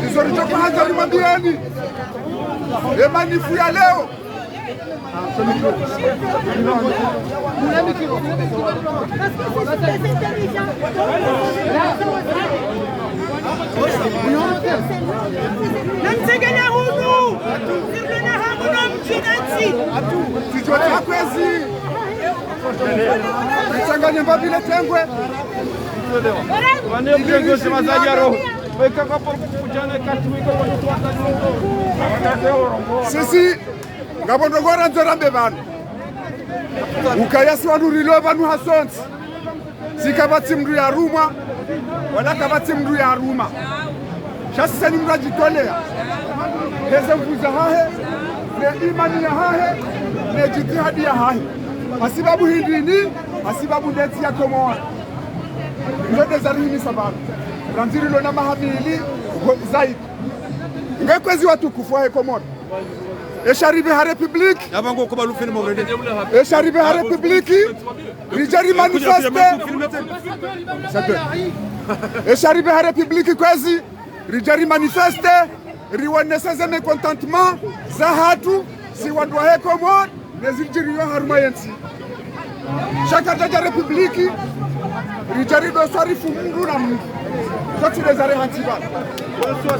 Kizorichoko Hanza limwambieni manifu ya leo namtegenya hunu sirena hamuna mchinati tijoti hakwezi Changanya mbabile tengwe Wane mjengo sema zajaro sisi ngabondongora nzorambe bana ukayasi wanurilo banu hasonzi sikabatsi mndu ya ruma wala kabatsi mndu ya ruma shasisa ni mndu ajitolea heze mvuza hahe ne imani ya hahe ne jitihadi ya hahe asibabu hindini asibabu ndeti ya komoa ndote zarihini sababu ranzirilo na mahamili zaidi ngekwezi watu kufuahe komoa Esharibe ha Republik Yabango ko balu film already Esharibe ha Republik Rijari manifeste Esharibe ha Republik kwezi Rijari manifeste riwoneseze mécontentement za hatu si watu wa Komor nezijiriyo haruma yensi Shaka jaja Republiki Rijari do sarifu mungu na mungu Koti nezare hantiba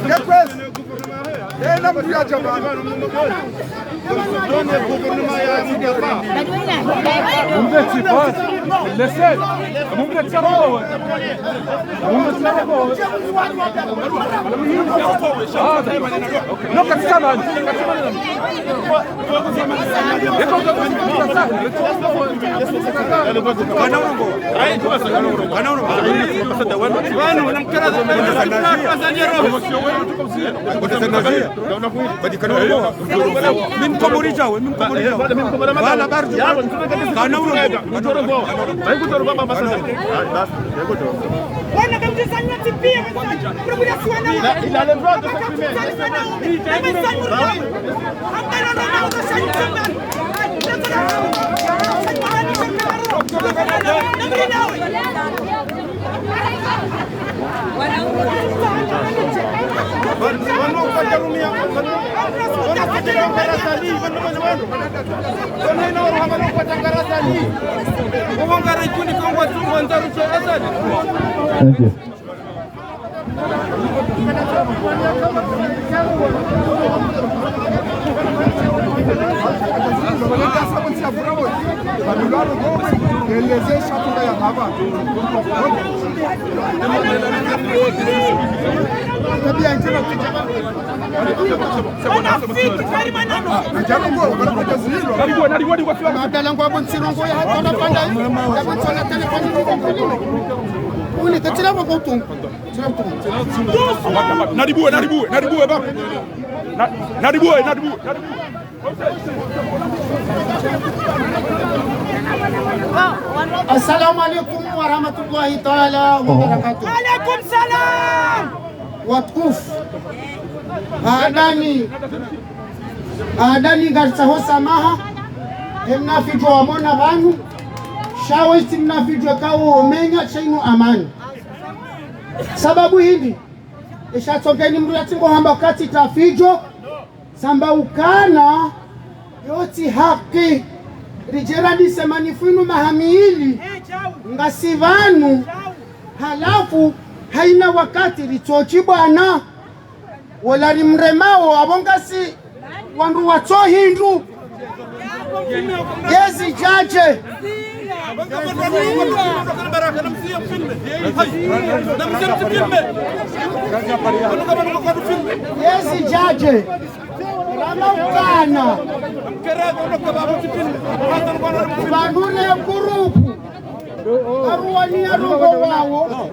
Ngekwezi Ena mtu ya jamani Min komorija we min komorija wala barju kana urongo wana kamjisanya tipia probuya suwana il a le droit de s'exprimer Thank you. Assalamu alaikum warahmatullahi taala wabarakatuh. Alaikum salam. Watukufu, adani garsaho samaha mnafijwa wamona vanu shawesti mnafijwa kawo omenya chainu amani sababu hindi ishatokeni mndu yatingo hamba kati tafijo samba ukana yoti haki rijeradi semanifuinu mahamiili ngasivanu halafu haina wakati ritochi bwana wala rimremao abongasi wandu wato hindu gezi jaje gezi jaje rama ukana bandune kuruku aruwani arongo wawo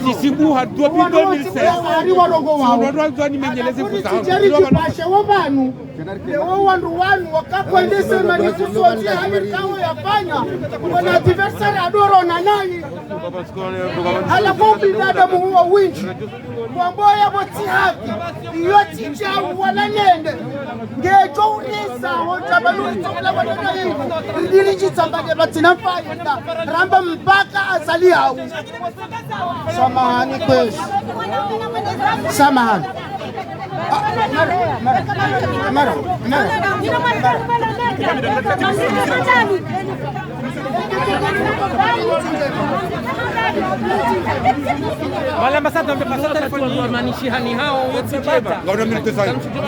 Sisibu hadua 2016 ari warongo wawo Wadwa nimenyeleze kusa Tijari kipashe wabanu leo wandu wanu wakakwendese manisusuotia hamikawo yafanya wana adversari adoro na nani alafu binadamu huwa winji mwamboya boti haki iyo chichawu wala nende ngejo urisa hojabaluri tokula wadana hii ndili chitambaje batina faida ramba mpaka azali hau samahani kwezi samahani mara Wala ambassadeur mpepasa telefoni manishihani hao wetibeba. Ngona mimi tesa.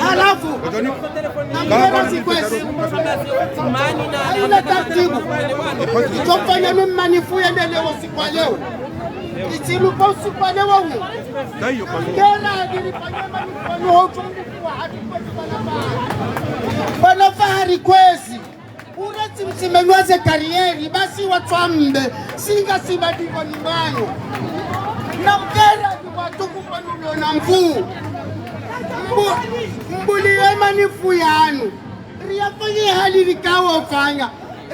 Halafu ngero sikwesi haina taratibu itofanya mimi manifu endele usiku wa leo itilupa usiku wa leo huo ngera agilifanya manifu hotungu bana fahari kwezi ureti msimenwaze karieri basi watwambe singa sibadiko ni mwanyo na mkera watuku panulo na mvuu mbuliye manifu yanu riyafanye hali rikawa ufanya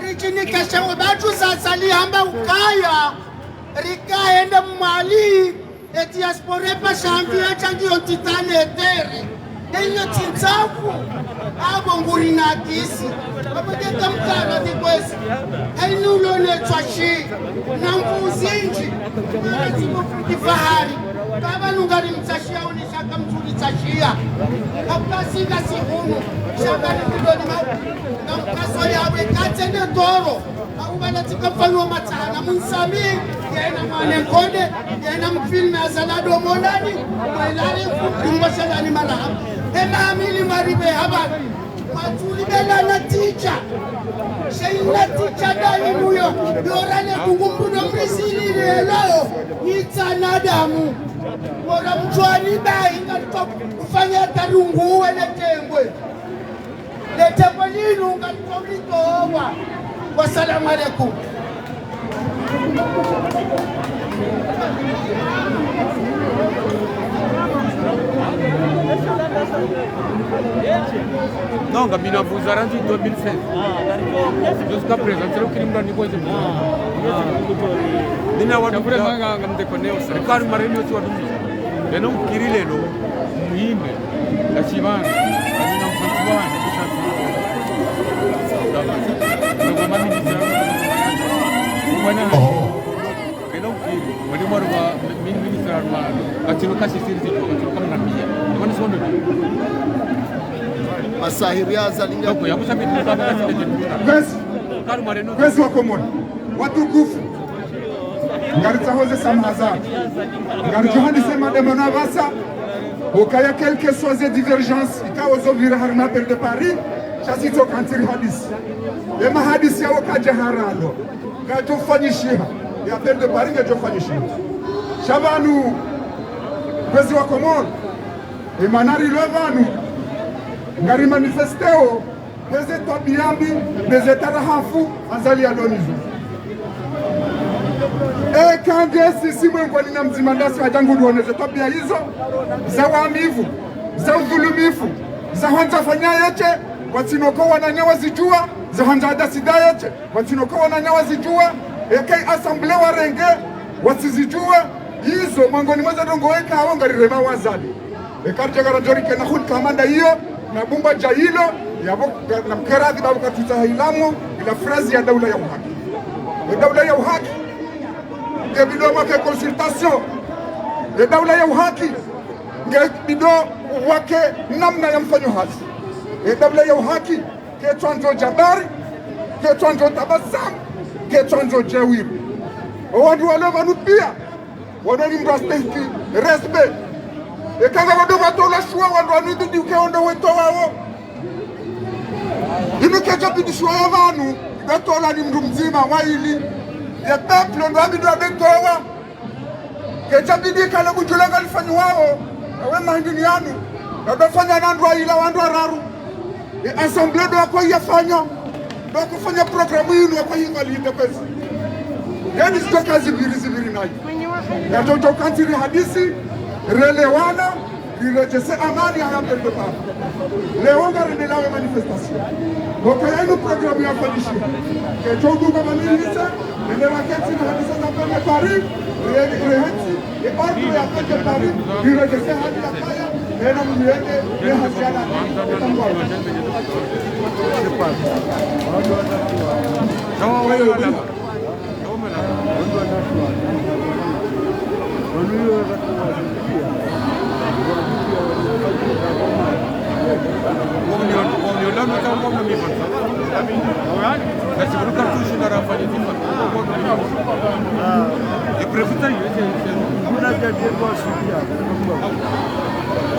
richinikesha wabatu sasa lihamba ukaya rikaende mwali eti diasporepa shambia changiyo titane etere enyo tintafu abo nguri na kisi abadeka mkara dikwesi ainulo netwashi na mfuzinji ati fahari kama nungari mtashia unishaka mtuli tashia kapasika sihunu shaka nikidoni na mkaso yawe katende toro aubana tikafanywa matana munsami yena mwane kode yena mfilme azalado monani mwelari kumbashalani marahaba ema amili maribe habari matuli bela na ticha sheina ticha dani muyo yorane kungumbuno mrisili leo nitanadamu wala mchwani bai ngalitoka kufanya tarungu uwe letengwe letengwe linu ngalitoka litowa wassalamu alaikum Non, Gabina vous a rendu 2016. Jusqu'à présent, c'est le crime de niveau de Nina wa dubure manga ngamde koneo serikali mareni wote wa dunia. Leno mkirile lo muhime la chimana. Nina mfantiwa na kisha. Ndio mami ni sana. Leno mkiri, wali mwarwa minister wa katilo kashi siri katilo kama na mia. Ndio sondo. Masahiriaza linga kwa yakusha bitu kama kashi de Kwezi wa komoni watukufu ngarita hose samazar ngarita handise madame navasa okaya quelques soit des divergences ikaozo vira harma per de Paris chasito kantiri hadisi ema hadisi yao kaja haralo katufanyishia ya per de Paris katufanyishia shabanu kwezi wa komoni emanari levanu ngari manifesteo Peze tabiambi, peze tarahafu, azali alonizu. Kangesi si mwengu nina mzimandasi wajangu duoneze tabia hizo, za waamivu, za udhulumifu, za hanja fanya yeche, watinoko wananyawa zijua, za hanja adasida yeche, watinoko wananyawa zijua, kei asamble warenge, watizijua, hizo mwangoni mweza dongo weka hawanga rirema wazali. Karja garajori kena hul kamanda hiyo, na bumba jahilo, na mkeradhi babu katuta hailamu ila frazi ya daula ya uhaki. Daula ya uhaki ngebido wake consultation. Daula ya uhaki ngebido wake namna ya mfanyo hasi. Daula ya uhaki ketwanzo jabari, ketwanzo tabasamu, ketwanzo jawiri. Wadu walova nupia wadani mrasteki respect. Kanga wadu watola shua wadu wanudu diuke ondo weto wao. Inu kecha bidishwa ya vanu, betola ni mdu mzima waili. Ya peplo ndo abidu wa betowa. Kecha bidi kale kujulaga lifanyu wao. Ewe mahindini yanu. Ya befanya nandu wa ila wandu wa raru. Ya assemble do wako iya fanya. Do wako fanya programu yunu wako hinga liite pesi. Yani sito kazi biri nayo. Ya jojo kantiri hadisi, relewana, irejese amani hayapende papa. Leo ngarendelea manifestation. Wakaya ino programu ya fanyishia. Kecho duka manilisa, nende wakati na hadisa za pende Paris, rehensi, ordu ya pende Paris, irejese hadi ya kaya, nena mliende, nehasiana, etangwa.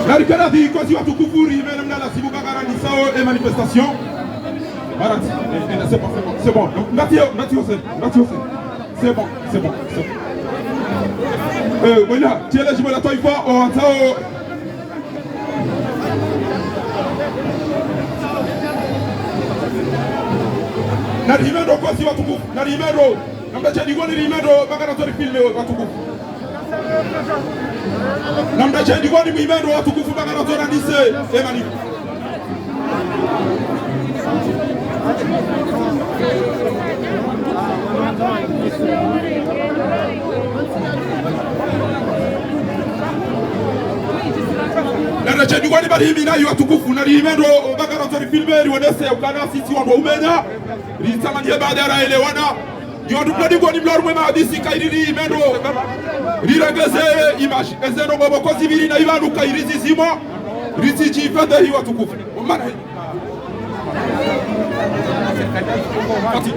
Narikana kozi watu kufuri mesdames na sibu bakara ni sao et manifestation. Marati, c'est bon. C'est bon. Voilà, tiens là, je me la taille pas, on entend. Na rimendo kwa si watukufu, na rimendo. Namdacha digoni rimendo, baka na tori filme watukufu. Namdacha digoni rimendo watukufu, baka na tori andise, emani. Na cheni kwani bali hivi na watukufu na limendo baka na tori filme liwonese ukana sisi wando umenya litamanie badara elewana yodu plodi kwa nimlaru mwema hadisi kairi limendo lirageze image ezeno bobo kwa zibiri na ibanu kairizi zimo risi jifende hi watukufu umana Kati.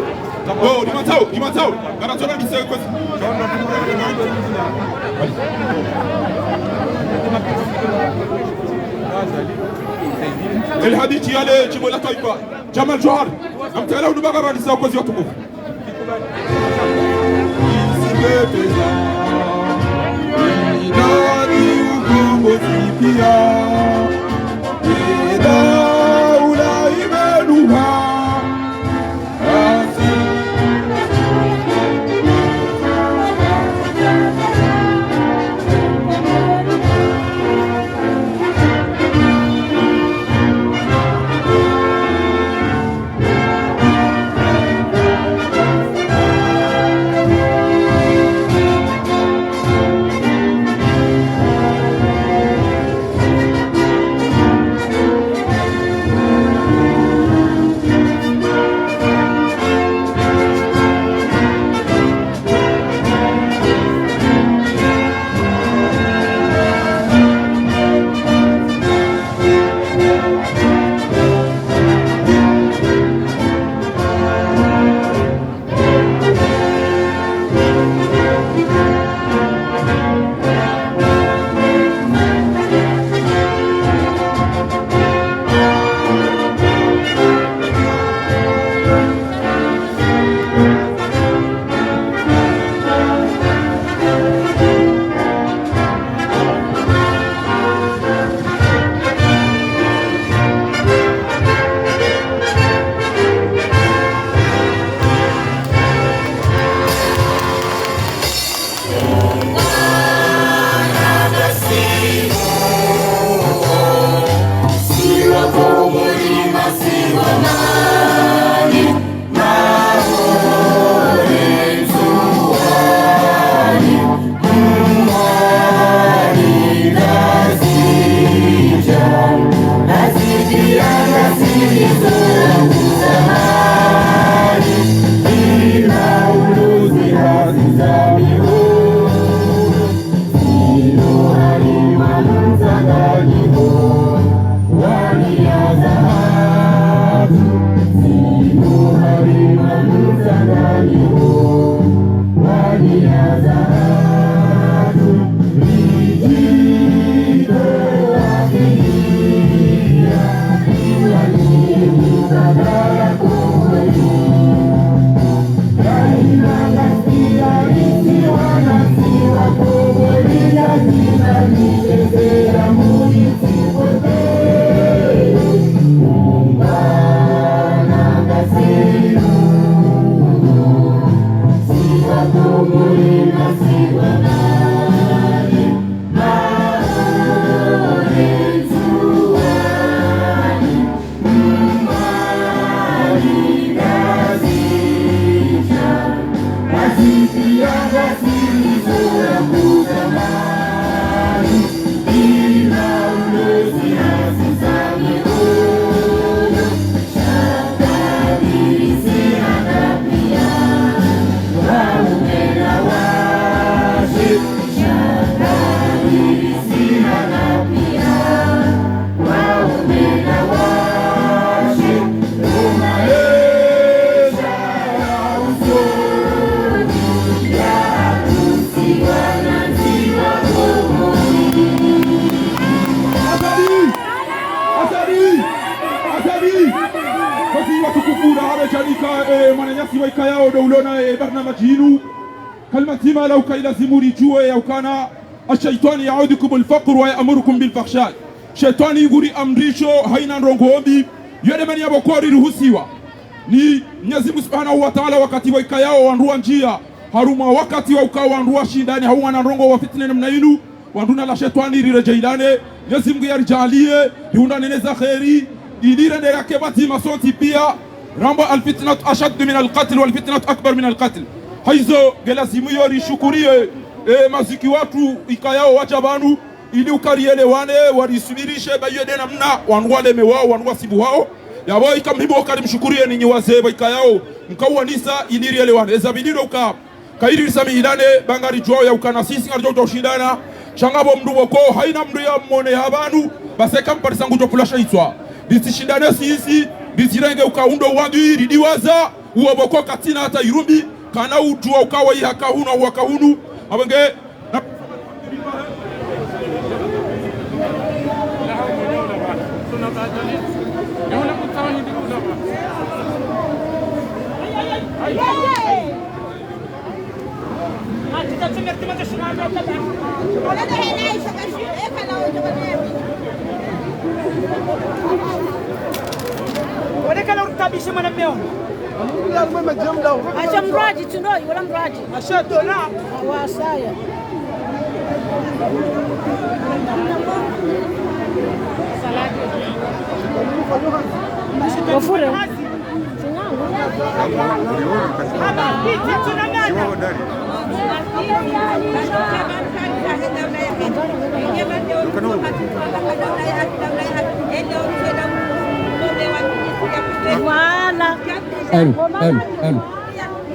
Oh, limatao. Ganatona dise kwa. El hadithi yale Chibola Taifa. Jamal Johar. Amtala unubagara dise kwa watukufu. Inadi ugongo zipia. Ula imenuha. mwananyasi wa ikayao daulona barnamaji hinu kalmatima lau kailazimuri jue ya ukana ashaitani yaudukum alfaqr wa yaamurukum bilfakhsha shaitani yuguri amrisho haina ndongombi yode mani yabokori ruhusiwa ni Mwenyezi Mungu Subhanahu wa Ta'ala wakati wa ikayao wandua njia haruma wakati wa ukao wandua shindani hauna na ndongo wa fitna namna hinu wanduna la shaitani rirejailane Mwenyezi Mungu yarijalie hiunda neneza khairi idire ndera kebati masoti pia ramba alfitnatu ashaddu min alqatl walfitnatu akbar min alqatl haizo gelazimu yori shukurie maziki watu ikayao wacha banu ili ukarielewane warisubirishe bayede namna wanwale mewao wanwa sibu hao yabo ikamhibo karimshukurie ninyi wazee ikayao mkawa nisa ili rielewane ezabidiro uka kairi samiilane bangari jwao ya ukana sisi ngarjo utoshindana shangabo mdubo ko haina mdu ya mmone habanu base kampari sangu topulasha itwa disishindane sisi disirenge ukaundo wandi ridiwaza uoboko katina hata irumbi kana utua ukawa ihakahunu au wakahunu abenge ولكن ارتبيش من اليوم عشان مراجي تنوي ولا مراجي عشان لا واسايا وفورة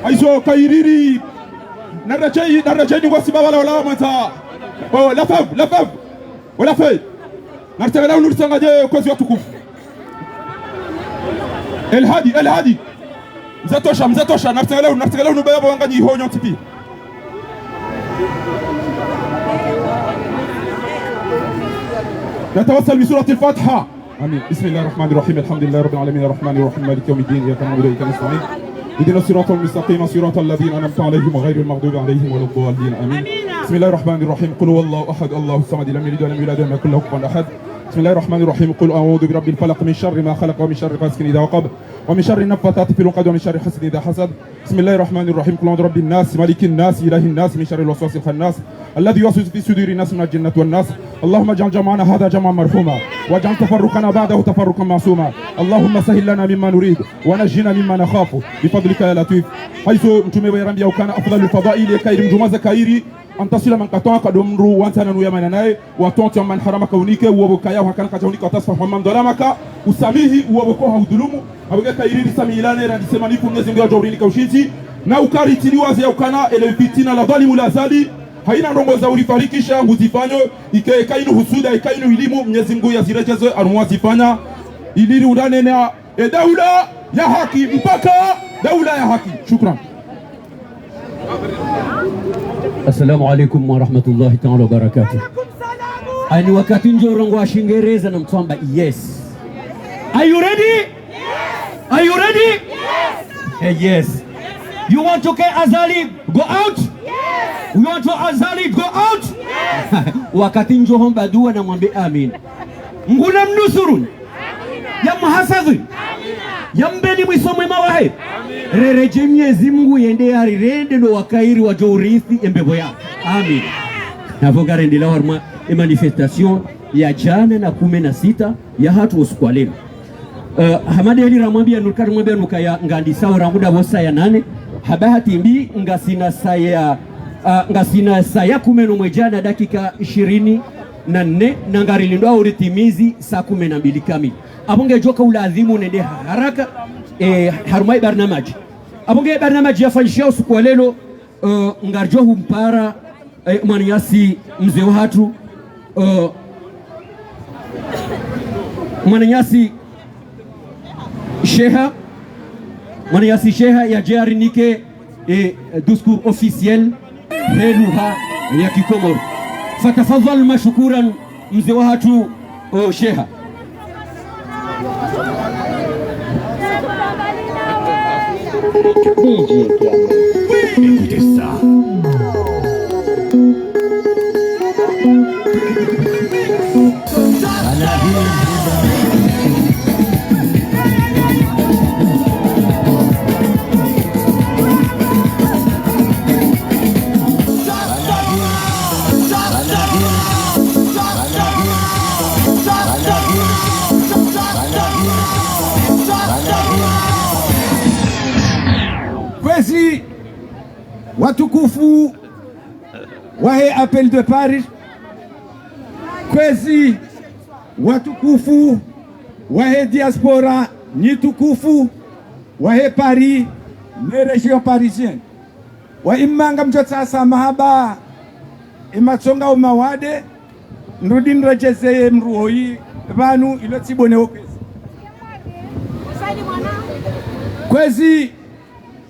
aiso kairiri narajeni kwa sibaba wala mata oh la fab wala fay nartagala unursangaje kwa watu kufu الهادي مزاتوشا نرتغلو نبيابا وانغاني هونيو تبي نتوسل بسورة الفاتحة آمين بسم الله الرحمن الرحيم الحمد لله رب العالمين الرحمن الرحيم مالك يوم الدين إياك نعبد وإياك نستعين اهدنا الصراط المستقيم صراط الذين أنعمت عليهم غير المغضوب عليهم ولا الضالين آمين بسم الله الرحمن الرحيم قل هو الله أحد الله الصمد لم يلد ولم يولد ولم يكن له كفوا أحد بسم الله الرحمن الرحيم قل أعوذ برب الفلق من شر ما خلق ومن شر غاسق إذا وقب ومن شر النفاثات في العقد ومن شر حسد إذا حسد بسم الله الرحمن الرحيم قل أعوذ برب الناس ملك الناس إله الناس من شر الوسواس الخناس الذي يوسوس في صدور الناس من الجنة والناس اللهم اجعل جمعنا هذا جمعا مرحوما واجعل تفرقنا بعده تفرقا معصوما اللهم سهل لنا مما نريد ونجنا مما نخاف بفضلك يا لطيف حيث متومي ويرمبيا وكان أفضل الفضائل كاير مجمزة كايري أن تصل من قطعك دمرو وانتنا نويا مناي وتونت من حرمك كونيك وبكايا وكان كجونيك وتصفح من ظلمك وساميه وبكوها ودلومه أبغى كايري ساميلانه رانسماني كونيزم جوريني كوشيتي ناوكاري تنيوازي وكانا إلى بيتنا لظالم لازالي haina ndongo za ulifarikisha nguzifanya ikainu husuda ikainu ilimu Mwenyezi Mungu yazirejeze anuwazifanya iliri undane na daula ya haki mpaka daula ya haki. Shukran. Assalamu alaikum wa rahmatullahi ta'ala wa barakatuh. Ani wakati njorongo wa Shingereza na mtwamba yes. Are you ready? Yes. Are you ready? Yes. Hey, yes. You want to get Azali go out? Yes. You want to Azali go out? Yes. Wakati njohomba dua na mwambe amin. Nguna mnusurun. Ya muhasadhi. Ya mbeni mwisomwe mawahe. Rereje Mwenyezi Mungu yende arirende no wakairi wa jourithi embebo ya. Amin. Navoga rendela warma manifestation ya jana na 16 ya hatu oskwalero. Hamadi Ali ramwambia nukari mwambia nukaya ngandi sawa muda bosa ya 8 habahati mbi ngasina saya 10 jana dakika 24 na ngari lindwa uritimizi saa 12 kamili abonge joka ulazimu nende haraka harumai barnamaji abonge barnamaji yafanyishia usiku wa lelo ngarjohu mpara mwananyasi mzee watu mwananyasi sheha ya jari nike discours officiel heluha ya Kikomoro. Fatafadhal mashkuran mzee watu sheha. Écoutez ça. Kwezi watukufu wahe Appel de Paris, kwezi watukufu wahe diaspora nyitukufu wahe Paris ne region parisienne wa imanga mjotsa mahaba imatsonga umawade nrudi nrejeze mruoi vanu ilotsibone kwezi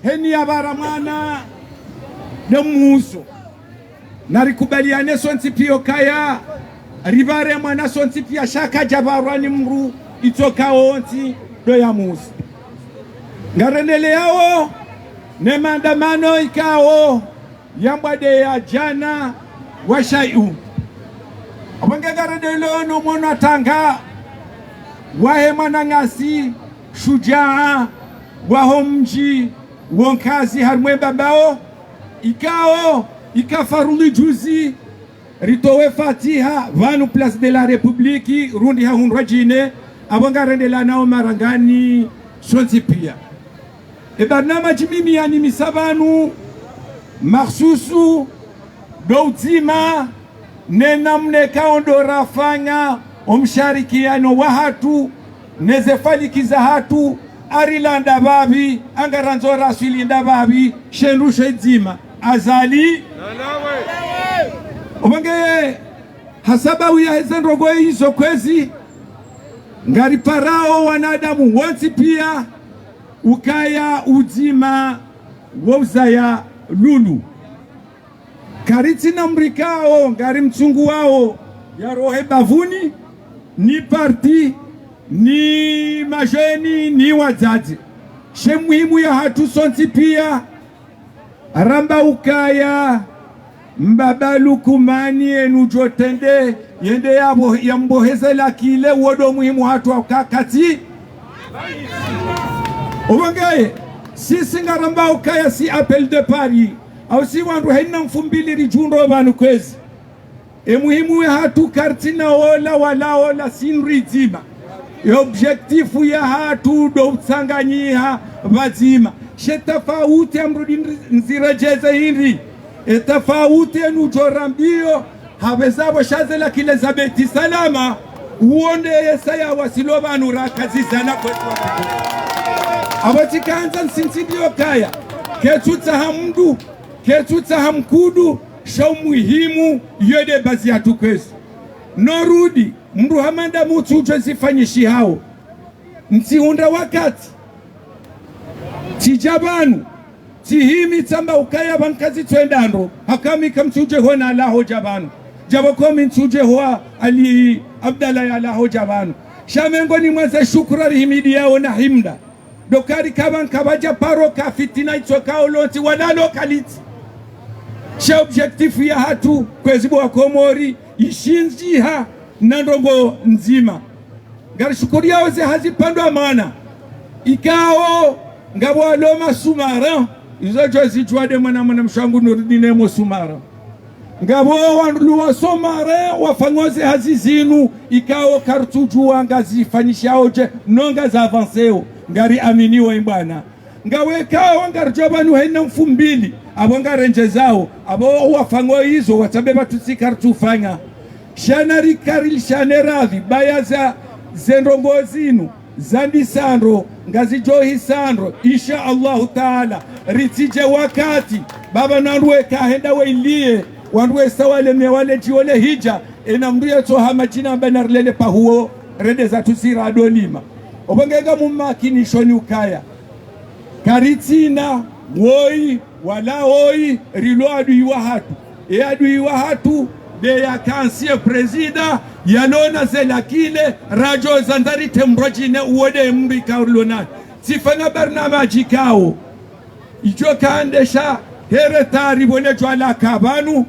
heni abara mwana nemuso narikubaliane sontipio kaya rivare mwana sontipia shaka jabarwani mru itoka onti do ya muso ngarendele yao ne maandamano ikao yambade ya jana washayu abonge garendele ono mwana tanga wahe mwana ngasi shujaa wahomji wonkazi harmwe babao ikao ikafaruli juzi ritowe fatiha vanu place de la republiki rundi ha hunrajine abonga rendela nao marangani sonti pia barnamaji mimi yani misabanu maksusu doutima nenamne kaondora fanya omsharikiano wa hatu nezefalikiza hatu arilanda babi angaranzora swilinda babi shenru shedzima azali obange hasaba uya hezenrogo hizo kwezi ngari parao wanadamu wonsi pia ukaya uzima wozaya lulu karitina mrikao ngari mchungu wao ya rohe bavuni ni parti ni majeni ni wazazi she muhimu ya hatu sonti pia aramba ukaya mbabalu kumani enu jotende yende ya mboheze la kile wodo muhimu hatu wakakati uwangaye sisi ngaramba ukaya si Appel de Paris au si wandu haina mfumbili rijundo vanu kwezi muhimu ya hatu kartina wala ola sinrizima objektifu ya hatu do utsanganyiha vazima shetafauti amrudi nzirejeze hindi etafauti enujorambio havezabo shazela kile zabeti salama uonde yesaya wasilo vanu rakazizana kwetu abatikanza nsinsidio kaya ketutsa hamdu ketutsa hamkudu shau muhimu yode bazi hatu kwesu norudi mndu hamanda mutu uje zifanyishi hao ntiunda wakati tijabanu tihimi tamba ukaya bankazi twendando hakamika mtuje hona alaho jabanu jabokomi mtuje hoa ali Abdallah ya alaho jabanu shamengo ni mwaze shukurari himidi yao na himda dokari kaban kabaja paro ka fitina itokao lonti wadalo kaliti sha objektifu ya hatu kwezibu wa Komori ishinjiha nandongo nzima ngari shukuri yao ze hazipandwa mana ikao ngabo aloma sumara izo jozi juade mwana mshangu nurudine mo sumara ngabo wanluwa somare wafangoze hazizinu ikao kartujua ngazi fanyishao je nonga za avanceo ngari aminiwa imbana ngawe kao ngari jobanu haina mfumbili abo ngarenje zao abo wafango hizo watabeba tusikartufanya shanari karil shaneravi bayaza zendongozinu zandi sandro ngazi johi sandro insha Allahu taala ritije wakati baba nandwe kahenda weilie wandwe sawale mewale jiole hija enamduye to hamajina banarlele pahuo rede za tusira adolima obangega mumakini shoni ukaya karitina woi wala woi rilo adui wa hatu adui wa hatu de ya kansie presida yalona zela kile rajo zandari tembrojine uode mbi kaulona sifanga barnamaji kao ijo kaandesha here tari bone jwala kabanu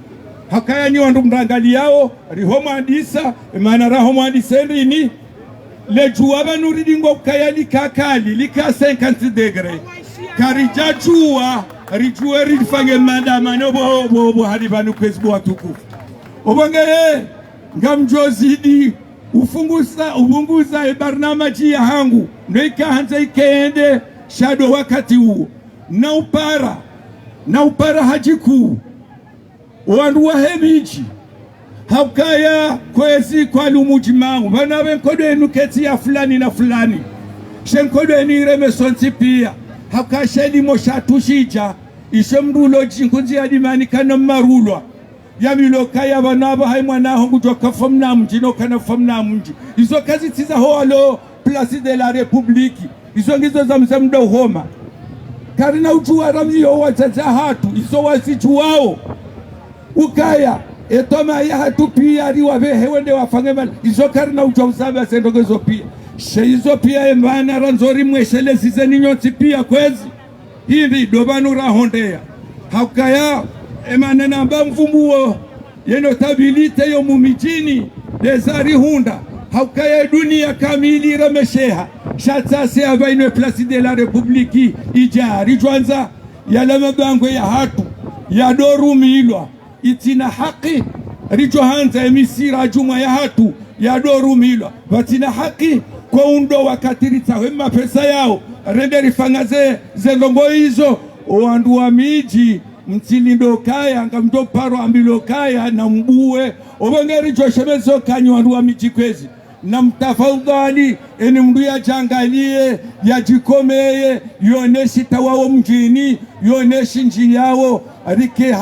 hakaya ni wandu mrangali yao riho mwandisa emana raho mwandisenrini le juwa banu ridingo kaya likakali lika 50 degre karija juwa rijuwe rifange mandamano bo hadi banu kwezbu watukufu obongere ngamjozidi ubunguza barnamaji ya hangu noika hanza ikeende shado wakati huo na upara hajiku wandu wa hemiji haukaya kwezi kwa lumujimangu banawe nkodo enu keti ya fulani na fulani shenkodo enu ireme sonsi pia haukasheli moshatushija ishe mrulo jinkunzi ya dimani kana marulwa ya milokaya banaba hai mwanaho ngujoka famna mji no kana famna mji izo kazi tiza hoalo Place de la Republique izo ngizo za mzamdo homa karina ujua ramio wachacha hatu izo wasichu wao ukaya etoma ya hatu pia riwa vehe wende wafangema izo karina ujua usaba sendogezo pia izo pia embana ranzori mweshele size ninyoti pia kwezi hindi dobanu rahondea haukaya emane namba mfumuo yenotabilite yo mumijini desari hunda haukaya dunia kamili ramesheha shatase abainwe Place de la Republique ijari jwanza yala mabango ya hatu ya doru milwa itina haki rijohanza emisira juma ya hatu ya doru milwa batina haki kwa undo wakatiritsa wema pesa yao renderi fangaze zelongo hizo wandu wa miji mtilindo kaya ngamdo paro ambilo kaya na mbue obongeri joshemezo kanyo wandu wa miji kwezi na mtafadhali eni mdu ya jangalie ya jikomeye yoneshi tawao mjini yoneshi nji yao rike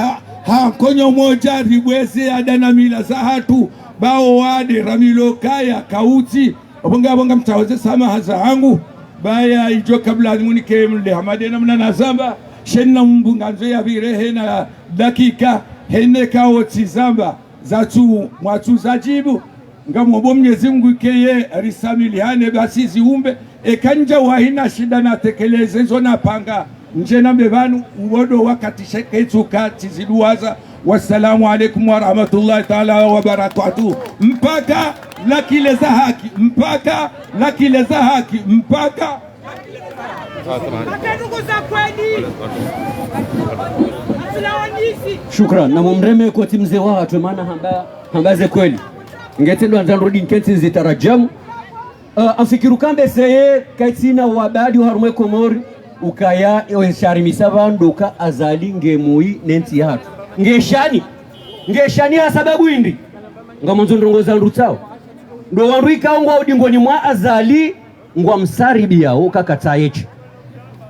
konyo moja ribweze adana mila za hatu bao wade ramilo kaya kauti obonga mtaweze sama haza hangu baya ijo kabla munike mle hamadena mna nazamba shenna mbunganzo ya virehe na dakika hene kao tizamba zatu mwatu zajibu ngamobo Mwenyezi Mungu keye risamilihane basi ziumbe ekanja wahina shida na tekeleze zona panga nje na mbevanu uwodo wakati sheketuka tiziduwaza. Wassalamu alaikum wa rahmatullahi ta'ala wa barakatuh. Mpaka lakile za haki, mpaka lakile za haki, mpaka shukran na mumreme kwa timze watu maana hambaze kweli ngetendo anzarudi nketi zitarajamu afikiru kambe seye kaitina wabadi harumwe komori ukaya shari misabando ka azali ngemui nenti hatu ngeshani ha sababu indi ngamonzo ndongo za ndutao ndo waruika ngwa udingoni mwa azali ngwa msaribi yao kakatayechi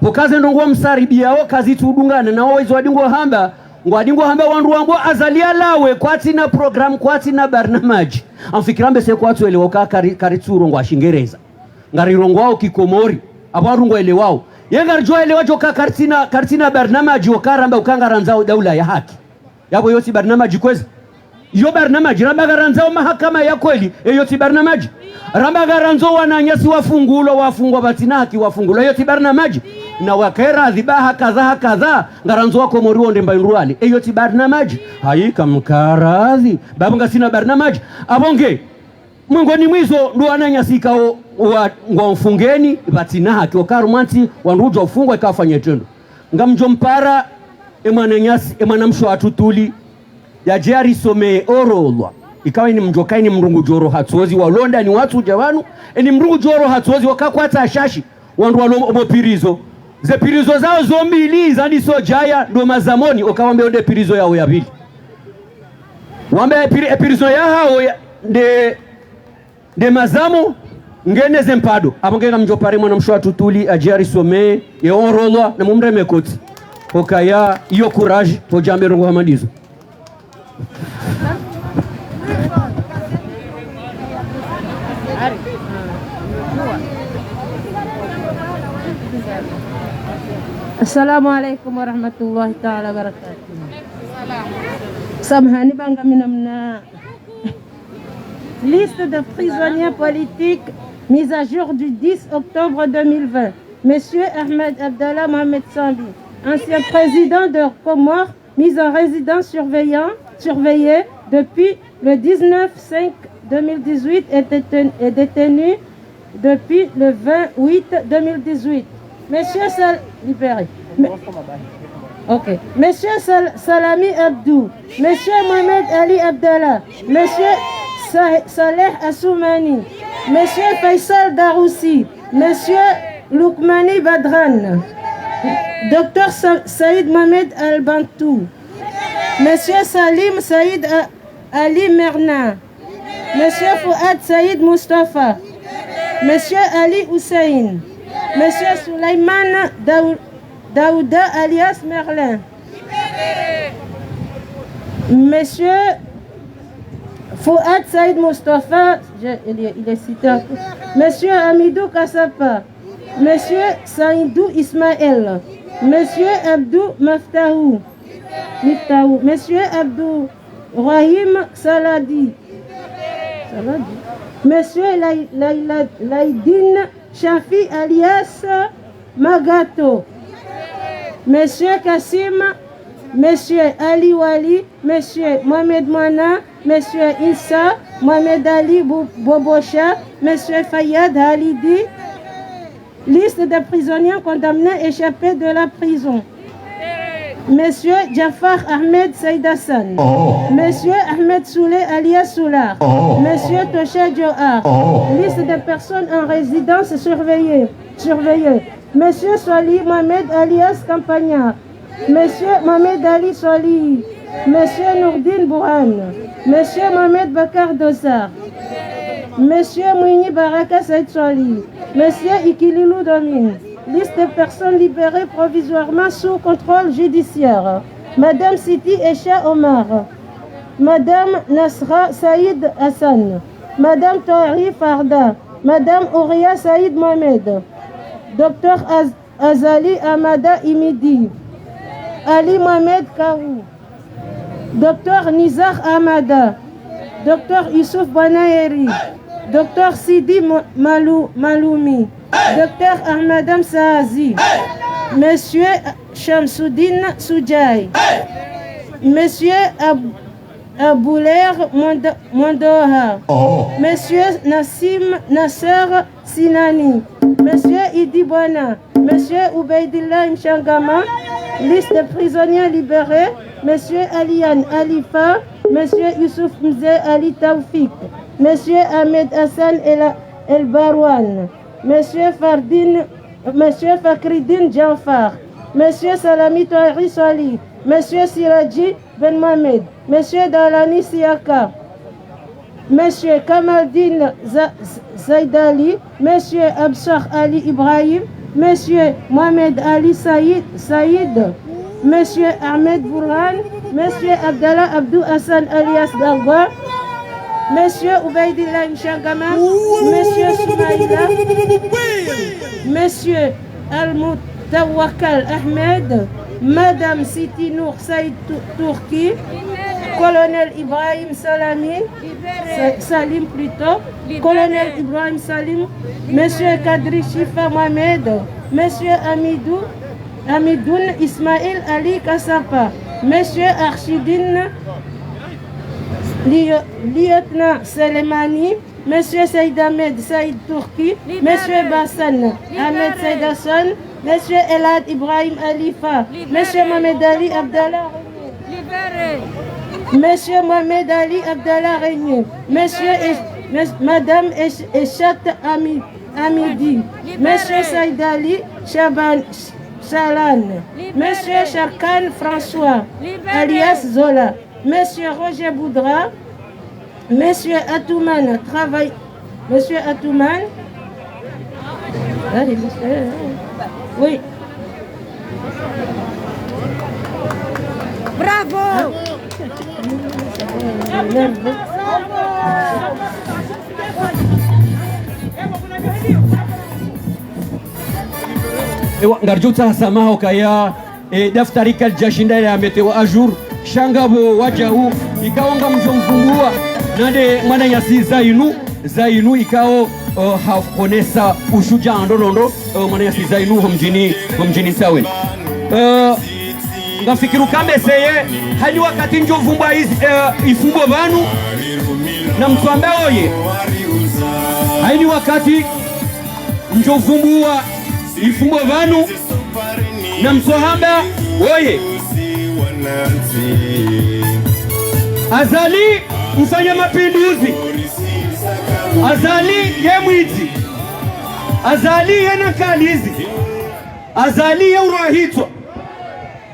pokaze ndongo msaribi yao kazi tudungana na wao izwadingo hamba ngwadingo hamba wandu wangu azalia lawe kwati na program kwati na barnamaji amfikirambe se kwatu elewa karitsuro ngwa shingereza ngarirongo wao kikomori abantu ngo elewao yenga rjo elewa joka kartina barnamaji wakaramba ukangaranzao daula ya haki yabo yoti barnamaji kwezi yo barnamaji rambagaranzao mahakama ya kweli yoti barnamaji rambagaranzo wananyasi wafungulo wafungwa batina haki wafungulo yoti barnamaji na wakera adhibaha kadha ngaranzo wako mori wonde mbairwali yoti barnamaji haika mkaradhi babanga sina barnamaji abonge mwongoni mwizo ndo ananyasika ngwa mfungeni batina haki wakarumanti wandujo ufungwa ikafanya tendo ngamjo mpara emananyasi emanamsho atutuli ya jari some orolwa ikawa ni mjokai ni mrungu joro hatuozi walonda ni watu jawanu ni mrungu joro hatuozi wakakwata ashashi wandu walomo pirizo ze pirizo zao zombili zani so jaya ndo mazamoni wakawambe onde pirizo yao ya pili wambe pirizo ya hao de mazamo ngene zempado abongenga mjopare mwana mshwa tutuli ajari some ye orolwa na mumreme koti okaya iyo courage to jambe rongo hamadizo. Assalamu alaikum warahmatullahi ta'ala wabarakatuh. Samahani banga minamna liste de prisonniers politiques mise à jour du 10 octobre 2020. Monsieur Ahmed Abdallah Mohamed Sambi, ancien président de Comores, mis en résidence surveillée depuis le 19/5/2018 et détenu depuis le 20/8/2018. Monsieur libéré. Ok. Monsieur Salami Abdou, Monsieur Mohamed Ali Abdallah, Monsieur Saleh Assoumani, Monsieur Faisal Daroussi, Monsieur Loukmani Badran, Dr Saïd Mohamed Al-Bantou, Monsieur Salim Saïd Ali Merna, Monsieur Fouad Saïd Mustafa, Monsieur Ali Hussein, Monsieur Souleyman Daouda alias Merlin, Monsieur Fouad Saïd Mustafa, il est cité, Monsieur Amidou Kassapa, Monsieur Saïdou Ismaël, Monsieur Abdou Miftahou, Monsieur Abdou Rahim Saladi, Monsieur Laïdine Shafi alias Magato, Monsieur Kassim, Monsieur Ali Wali, Monsieur Mohamed Moana, Monsieur Issa, Mohamed Ali Bobocha, Monsieur Fayad Halidi. Liste des prisonniers condamnés échappés de la prison. Monsieur Jafar Ahmed Saïd Hassan, Monsieur Ahmed Souley alias Soular, Monsieur Tosha Johar. Liste des personnes en résidence surveillée. Monsieur Swali Mohamed alias Campagnard, Monsieur Mohamed Ali Swali, Monsieur Nourdine Bouhan, Monsieur Mohamed Bakar Dosar, Monsieur Mouini Baraka Saïd Swali, Monsieur Ikililou Domine. Liste de personnes libérées provisoirement sous contrôle judiciaire. Madame Siti Esha Omar, Madame Nasra Saïd Hassan, Madame Tohari Farda, Madame Ouria Saïd Mohamed, Docteur Azali Amada Imidi, Ali Mohamed Kaou, Docteur Nizar Amada, Docteur Youssouf Banaheri, Docteur Sidi Maloumi, Docteur Ahmadam Saazi, Monsieur Shamsuddin Soudjaï, Monsieur Abouler Mondoha, Monsieur Nassim Nasser Sinani, Monsieur Idi Bona, Monsieur Oubaidillah Mchangama. Liste de prisonniers libérés, Monsieur Alian Alifa, Monsieur Youssouf Mze Ali Taoufik, Monsieur Ahmed Hassan El Barouane, Monsieur Fakridine Janfar, Monsieur Salami Touari Swali, Monsieur Siraji Ben Mohamed, Monsieur Dalani Siaka, Monsieur Kamaldine Zaidali, Monsieur Absar Ali Ibrahim, Monsieur Mohamed Ali Saïd, Monsieur Ahmed Bourhan, Monsieur Abdallah Abdou Hassan alias Garba, Monsieur Oubaidillah Mchangama, Monsieur Soumaïla, Monsieur Al-Moutawakal Ahmed, Madame Siti Nour Saïd Tourki, Colonel Ibrahim Salim plutôt, Colonel Ibrahim Salim, Monsieur Kadri Shifa Mohamed, Monsieur Amidoun Ismail Ali Kassapa, Monsieur Archidine Lieutenant Selemani, Monsieur Saïd Ahmed Saïd Tourki, Monsieur Bassan Ahmed Saïd Hassan, Monsieur Elad Ibrahim Alifa, Monsieur Mohamed Ali Abdallah Monsieur Mohamed Ali Abdallah Régnier, Madame Eshat Amidi, Monsieur Saïd Ali Chaban Chalan, Monsieur Charkan François alias Zola, Monsieur Roger Boudra, Monsieur Atouman Monsieur Atouman, oui. Bravo! Ewa ngarjuta samaho kaya daftari kal jashinda ya meteo ajur shangabo wajahu ikawanga mjomfungua nande mwana yasi zainu ikao hafonesa ushuja ndolondo mwana yasi zainu hamjini sawe ngafikiru kambe seye hani wakati njo vumba ifumbo vanu na mtuambe oye haini wakati njo vumbua ifumbo vanu na msohamba oye azali mfanya mapinduzi azali ye mwiti azali ye nakalizi azali ye urahitwa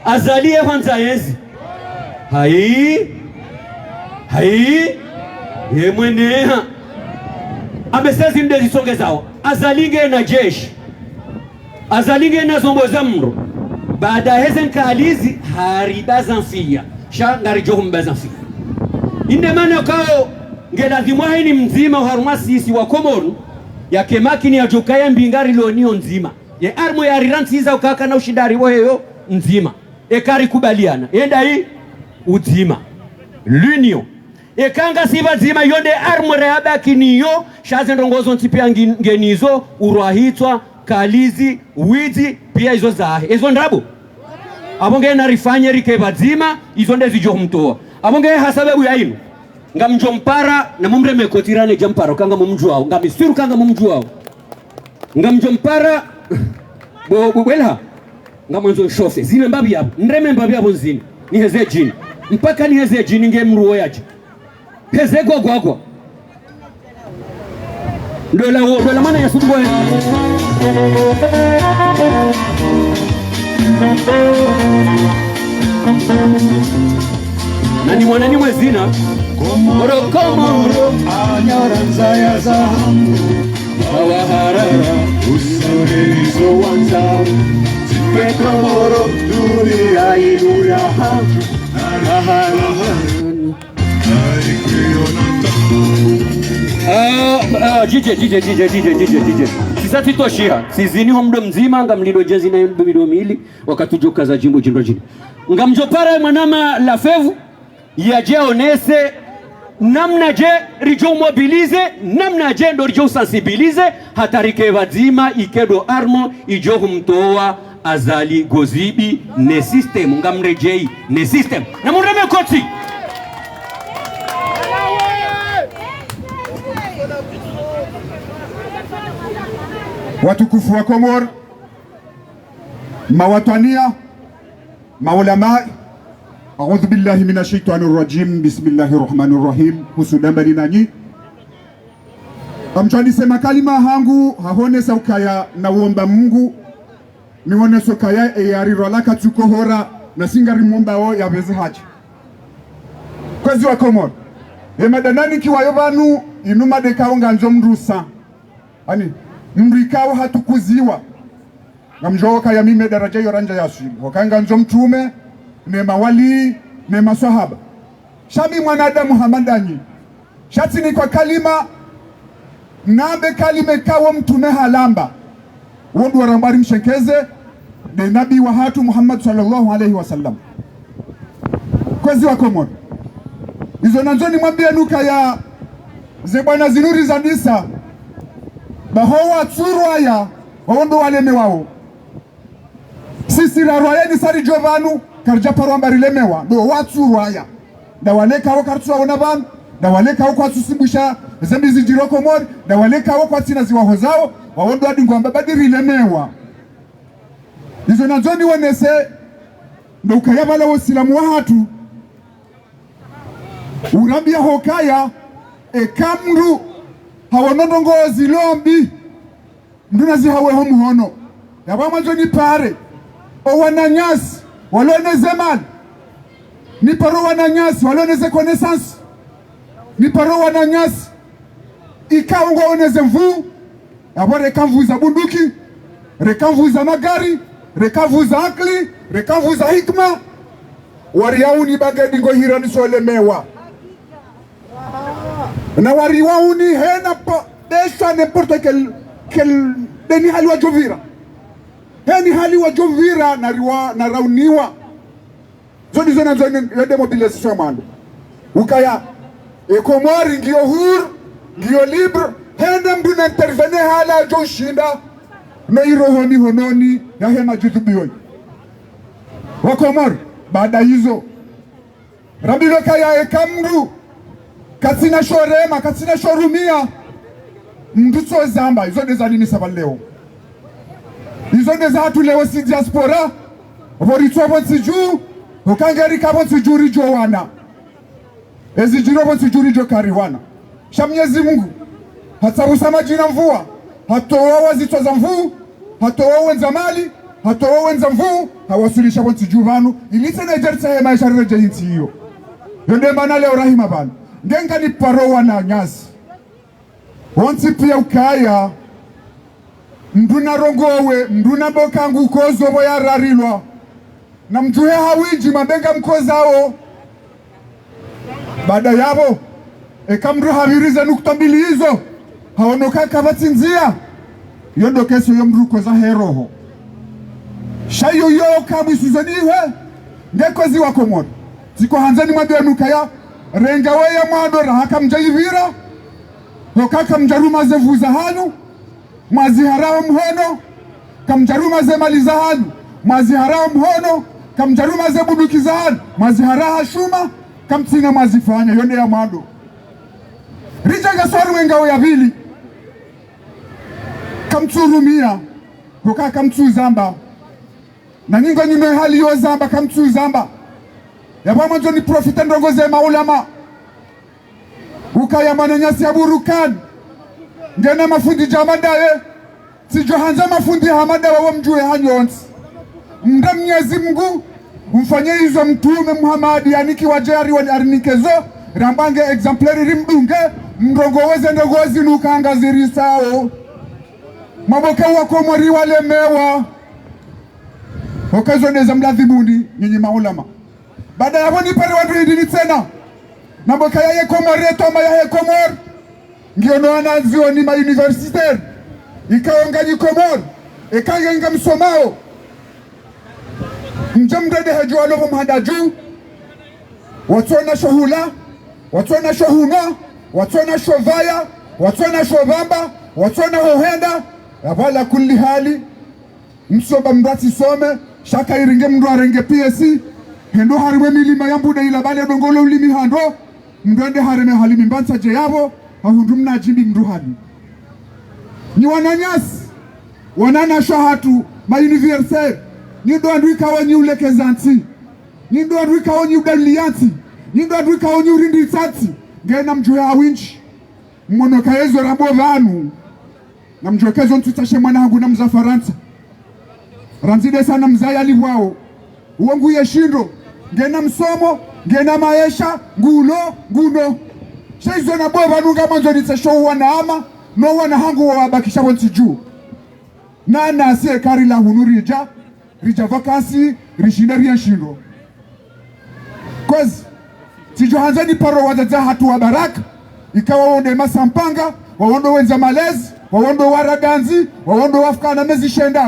azali ye hanzaezi hai ye mweneha amesezi mdezi songe zao azalinge na jeshi azalinge na zombo za mro baada heze nkalizi hariba zanfia shangari johum bazanfia inde mana kao ngelazimwa ni mzima haruma sisi wa Komoru ya kemakini ya jokaya mbingari lonio nzima ye armo ya riranti za ukaka na ushindari woheyo nzima ekari kubaliana enda hii uzima l'union ekanga siba zima yonde armo reaba kiniyo shaze ndongozo ntipia ngenizo urahitwa kalizi widi pia hizo zahe hizo ndabu abonge na rifanye rike bazima hizo ndezi johumtoa abonge hasababu ya inu ngamjo mpara na mumre mekotirane jamparo kanga mumjuao ngamisiru kanga mumjuao ngamjo mpara bwela ngamonzo shofe zime mbabi yabo ndreme mbabi yabo nzini ni heze jini mpaka ni heze jini ngemruo yaje heze gogwagwa ndola mana ya sudbo nani mwanani mwezina Komoro anyaranza ya zangu Awaharara usurizo wanza Zipe Komoro dunia iluya hamu Jije sisa titoshia sizini homdo mzima ngamlido jezi na mbido mili wakatujoka za jimbo jini ngamjopara mwanama la fevu yaje onese namna je rijo mobilize namna je ndo rijo sensibilize hatarike vazima ikedo armo ijo humtoa azali gozibi ne system ngamrejei ne system na mureme koti watukufu wa Komoro, mawatania, maulama, a'udhu billahi minash shaitanir rajim, bismillahir rahmanir rahim. Husudambani nanyi amchani sema kalima hangu hahone saukaya na uomba Mungu nione sokaya eyariro laka tukohora na singari muomba o yaveze haji kwezi wa Komoro emadanani kiwayo banu inuma dekaonga njo mrusa ani mndu ikawa hatukuziwa ngamjoka ya mime daraja yoranja yasiri wakanga njo mtume ne mawali ne maswahaba shami mwanadamu hamandanyi shati ni kwa kalima nabe kalime kawo mtume halamba wondu warambari mshekeze ne nabi wa hatu Muhammad sallallahu alaihi wasallam kwezi wa Komoro izo nanzoni mwambia nuka ya zebana zinuri za nisa bahowa tsurwaya waondo waleme wao sisi rarwaya ni sari jovanu karja parwamba rilemewa do watsurwaya da waleka wo kartswa ona ban da waleka wo kwatsusibusha zembi zijiro Komori da waleka wo kwatina ziwaho zao waondo adi ngwamba badirilemewa izo nanzoni wonese ndo ukayabala wosilamu wa hatu urambia hokaya ekamru hawonondongozi lombi nduna zihaweho muhono yabamwanzo ni pare owananyasi waloneze mali ni paro wananyasi waloneze connaissance ni paro wananyasi ikaungo oneze mvu yabo rekamvuza bunduki rekamvuza magari rekamvuza akli rekamvuza hikma wariauni bagedi ngo hirani solemewa na wariwauni hena pa desha n'importe quel deni hali wa jovira heni hali wa jovira na rauniwa zoni zona yode mobilisation mando ukaya Komori ngiyo huru ngiyo libre henda mdu na intervene hala jo shinda no irohoni hononi ya hema jutubiyo wakomor baada hizo rabilo kaya ekamru katina shorema katina shorumia mduso zamba hizo ndeza nini saba leo hizo ndeza hatu leo si diaspora vorito bonsi juu ukangeri ka bonsi juu rijo wana ezi jiro bonsi juu rijo kariwana shamnyezi Mungu hatabusa majina mvua hatoa wazito za mvuu hatoa wenza mali hatoa wenza mvuu hawasulisha bonsi juu vanu ilite na jerta ya maisha reje hinti hiyo yonde mana leo rahima bana ngenga ni parowa na nyasi onti pia ukaya mduna rongowe mduna bokangu kozo boya rarilwa na mjuhe hawiji mabenga mkozao baada yabo ekamru haviriza nukta mbili hizo haonoka kavatsinzia yondo keso yomru koza heroho shayo yo kabisuzaniwe ngekozi wakomodo ziko hanzani mwabianuka ya rengawe ya mwadora haka mjaivira hokaka mjaruma ze vuza hanyu mwazi harawa mhono kamjaruma ze maliza hanyu mwazi harawa mhono kamjaruma ze budukiza hanyu mwazi haraha shuma kamtina mwazi fanya yonde ya mwado rijaga swaru wengawe ya vili kamturumia hokaka mtu zamba na nyingo nyume hali yo zamba kamtu zamba yaba mwanzo ni profita ndongo ze maulama ukaya mananyasi ya burukan ngena mafundi jamadaye sijo hanza mafundi hamada wa mjue hanyonsi mda Mwenyezi Mungu umfanye hizo mtume Muhammad yaniki wajari wa arnikezo rambange exemplary rimdunge mrongo weze ndogozi nukanga zirisao maboka wako mori wale mewa okazo neza mladhibundi nyinyi maulama baada ya boni pale watu hidini tena na boka ya yekomore toma ya yekomor ngiono anazio ni ma universitaire ikaonga yikomor ikayenga msomao mjamdede hejua alovo mhadaju watona shohula watona shohuna watona shovaya watona shovamba watona hohenda wala kulli hali msoba mrati some shaka iringe mndu arenge PSC hendo harwe milima yambuda ila bale dongolo ulimi hando mndwende hareme halimi mbansa je yabo ahundu mnajimbi mndu hali ni wananyasi wanana shahatu ma universitaire ni ndo andu ikawa ni ulekezanti ni ndo andu ikawa ni udalianti ni ndo andu ikawa ni urinditsati ngena mjue awinchi mmonoka yezo rabo vanu na mjokezo ntutashe mwana hangu na mzafaransa ranzide sana mzaya liwao uongu yeshindo ngena msomo ngena maesha nguno shaizo na bova nunga manzo nitsesho wana ama no wana hangu wabakisha wonsi juu nana asiye kari la hunurija rija vakasi rishina riashindo kwezi tijo hanzani paro wadaza hatu wa baraka ikawa wonde masampanga wawondo wenza malezi wawondo waraganzi wawondo wafukana mezi shenda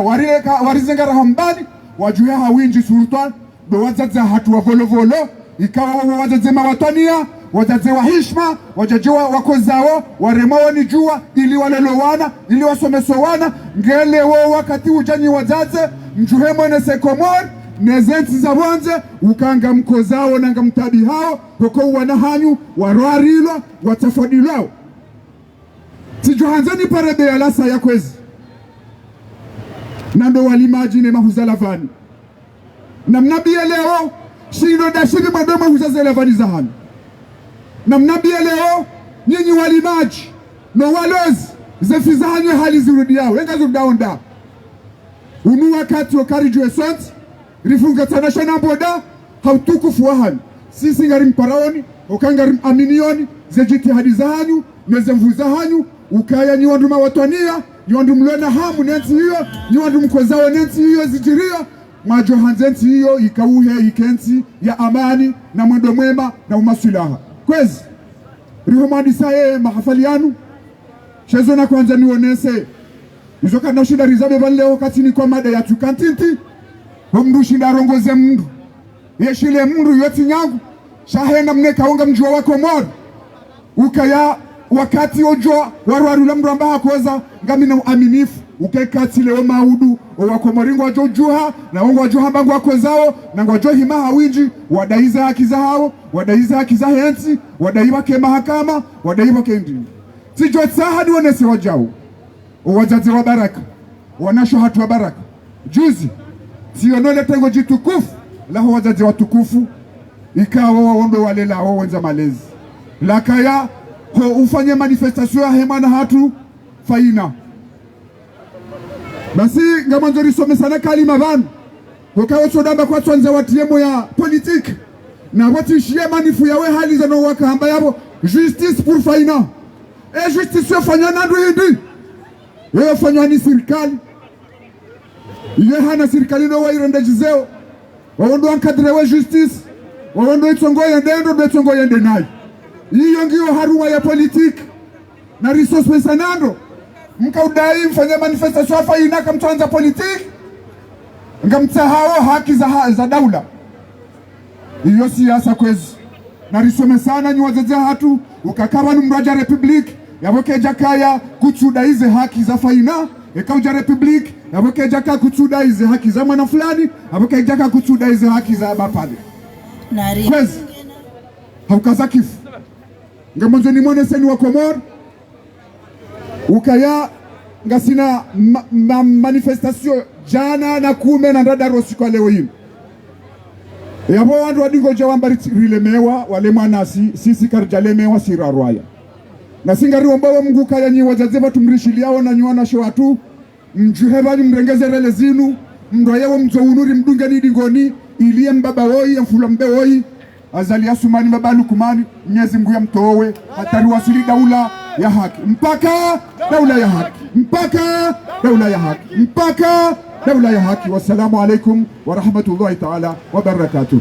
warizengara hambani wajuhe hawinji sultan do wazaza hatu wa volovolo ikawa wazaze mawatania wazaze wa hishma wajaje wakozao waremao ni jua ili walelowana ili wasomesowana ngele wo wakati ujanyi wazaze mjuhe mwene sekomor nezenti za wanze ukanga mkozao nanga mtabi hao hoko wanahanyu warwarilwa watafadilwao tijohanzani parebe ya lasa ya kwezi nando walimajine mahuzalavani na mnabia leo shindo dashiri madoma huzazelavani za hanu na mnabia leo nyinyi walimaji no walozi zefiza hanyu hali zirudi yao lenga zurudaonda unu wakati wakari jue sonti rifunga tanasha na mboda hautukufu wa hanyu sisi ngari mparaoni ukangari aminioni zejiti hadi za hanyu meze mvuza hanyu ukaya ni wandu mawatwania ni wandu mlona hamu nenti hiyo ni wandu mkozao nenti hiyo zijiria majo hanzenti hiyo ikauhe ikenti ya amani na mwendo mwema na umasilaha kwezi rihomadi saye mahafalianu shezo na kwanza nionese izoka na shida rizabe valeo katini kwa mada ya tukantinti mndu shinda rongoze mndu yeshile mndu yoti nyangu shahenda mnekaonga mjua wako moro ukaya wakati ojo warwarula mndu ambaha koza ngami na uaminifu ukekatile o maudu o wakomoringo wajo juha na wangu wajo mbangu wako zao na wajo hima hawinji wadaiza haki za hao wadaiza haki za hensi wadaiwa ke mahakama wadaiwa ke ndini sijo tsahadi wanese wajao o wajazi wa baraka wanasho hatu wa baraka juzi sionole tengo jitukufu laho wajazi watukufu ikawa waondo wale lao wenza malezi lakaya ho ufanye manifestation ya hema na hatu faina basi ngamanzori some sana kalima banu kwa sodamba kwa twanza watiemo ya politique na watishie manifu yawe hali za no wakahamba yabo justice pour faina e justice yofanya nandu hindi yofanywa ni serikali iye hana serikali no wairende jizeo waondo ankadrewe justice waondo itongo yendendo betongo yende nayo hiyo ngiyo haruma ya politique na resource pesanando mkaudai mfanya manifestation faina kamtwanza politique ngamtsahao haki za daula hiyo siasa kwezi na risome sana ni wazazi hatu ukakaba ni mraja republic yaboke jakaya kuchuda hizi haki za faina ekauja republic yaboke jaka kuchuda hizi haki za mwana fulani yaboke jaka kuchuda hizi haki za bapade kwezi haukaza kifu ngamonzo ni mwone seni wa Komor ukaya ngasina manifestation jana na kume na ndada rosi kwa leo hii yabo wandu wadingo jawambari rilemewa wale mwanasi sisi karjalemewa sirarwaya na singari wambawa Mungu kaya nyi wajazeba tumrishiliao na nyuana shewatu mjuheba ni mrengeze rele zinu mdoyewo mzounuri mdungeni dingoni iliye mbaba woi mfula mbe woi azali asumani babalu kumani Mwenyezi Mungu ya mtowe hatari wasili daula ya haki mpaka daula ya haki mpaka daula ya haki mpaka daula ya haki. Wassalamu alaikum wa rahmatullahi ta'ala wa barakatuh.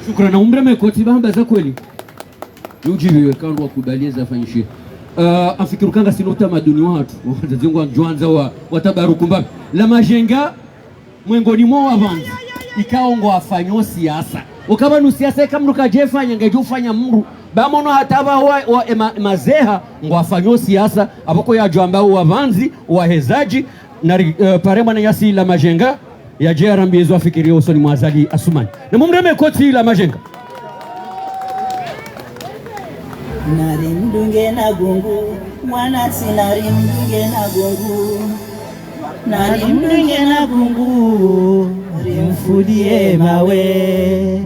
Shukrani umbre mekoti bamba za kweli yujiwe kando wakubaliza fanyishia afikiru kanga sino utamaduni watu watazengo njuanza wa watabaruku mbabi la majenga mwengoni mwa wabanzi ikaongo afanyo siasa ukaba nu siasa kama nukajefanya ngejufanya mru bamono hataba wa mazeha ngo afanyo siasa abako ya jamba wabanzi wahezaji na parema na yasi la majenga ya jera mbizo afikiria usoni mwazali Asumani na mumreme koti la majenga narimdunge na gungu mwana sinarimdunge na gungu narimdunge na gungu rimfudie mawe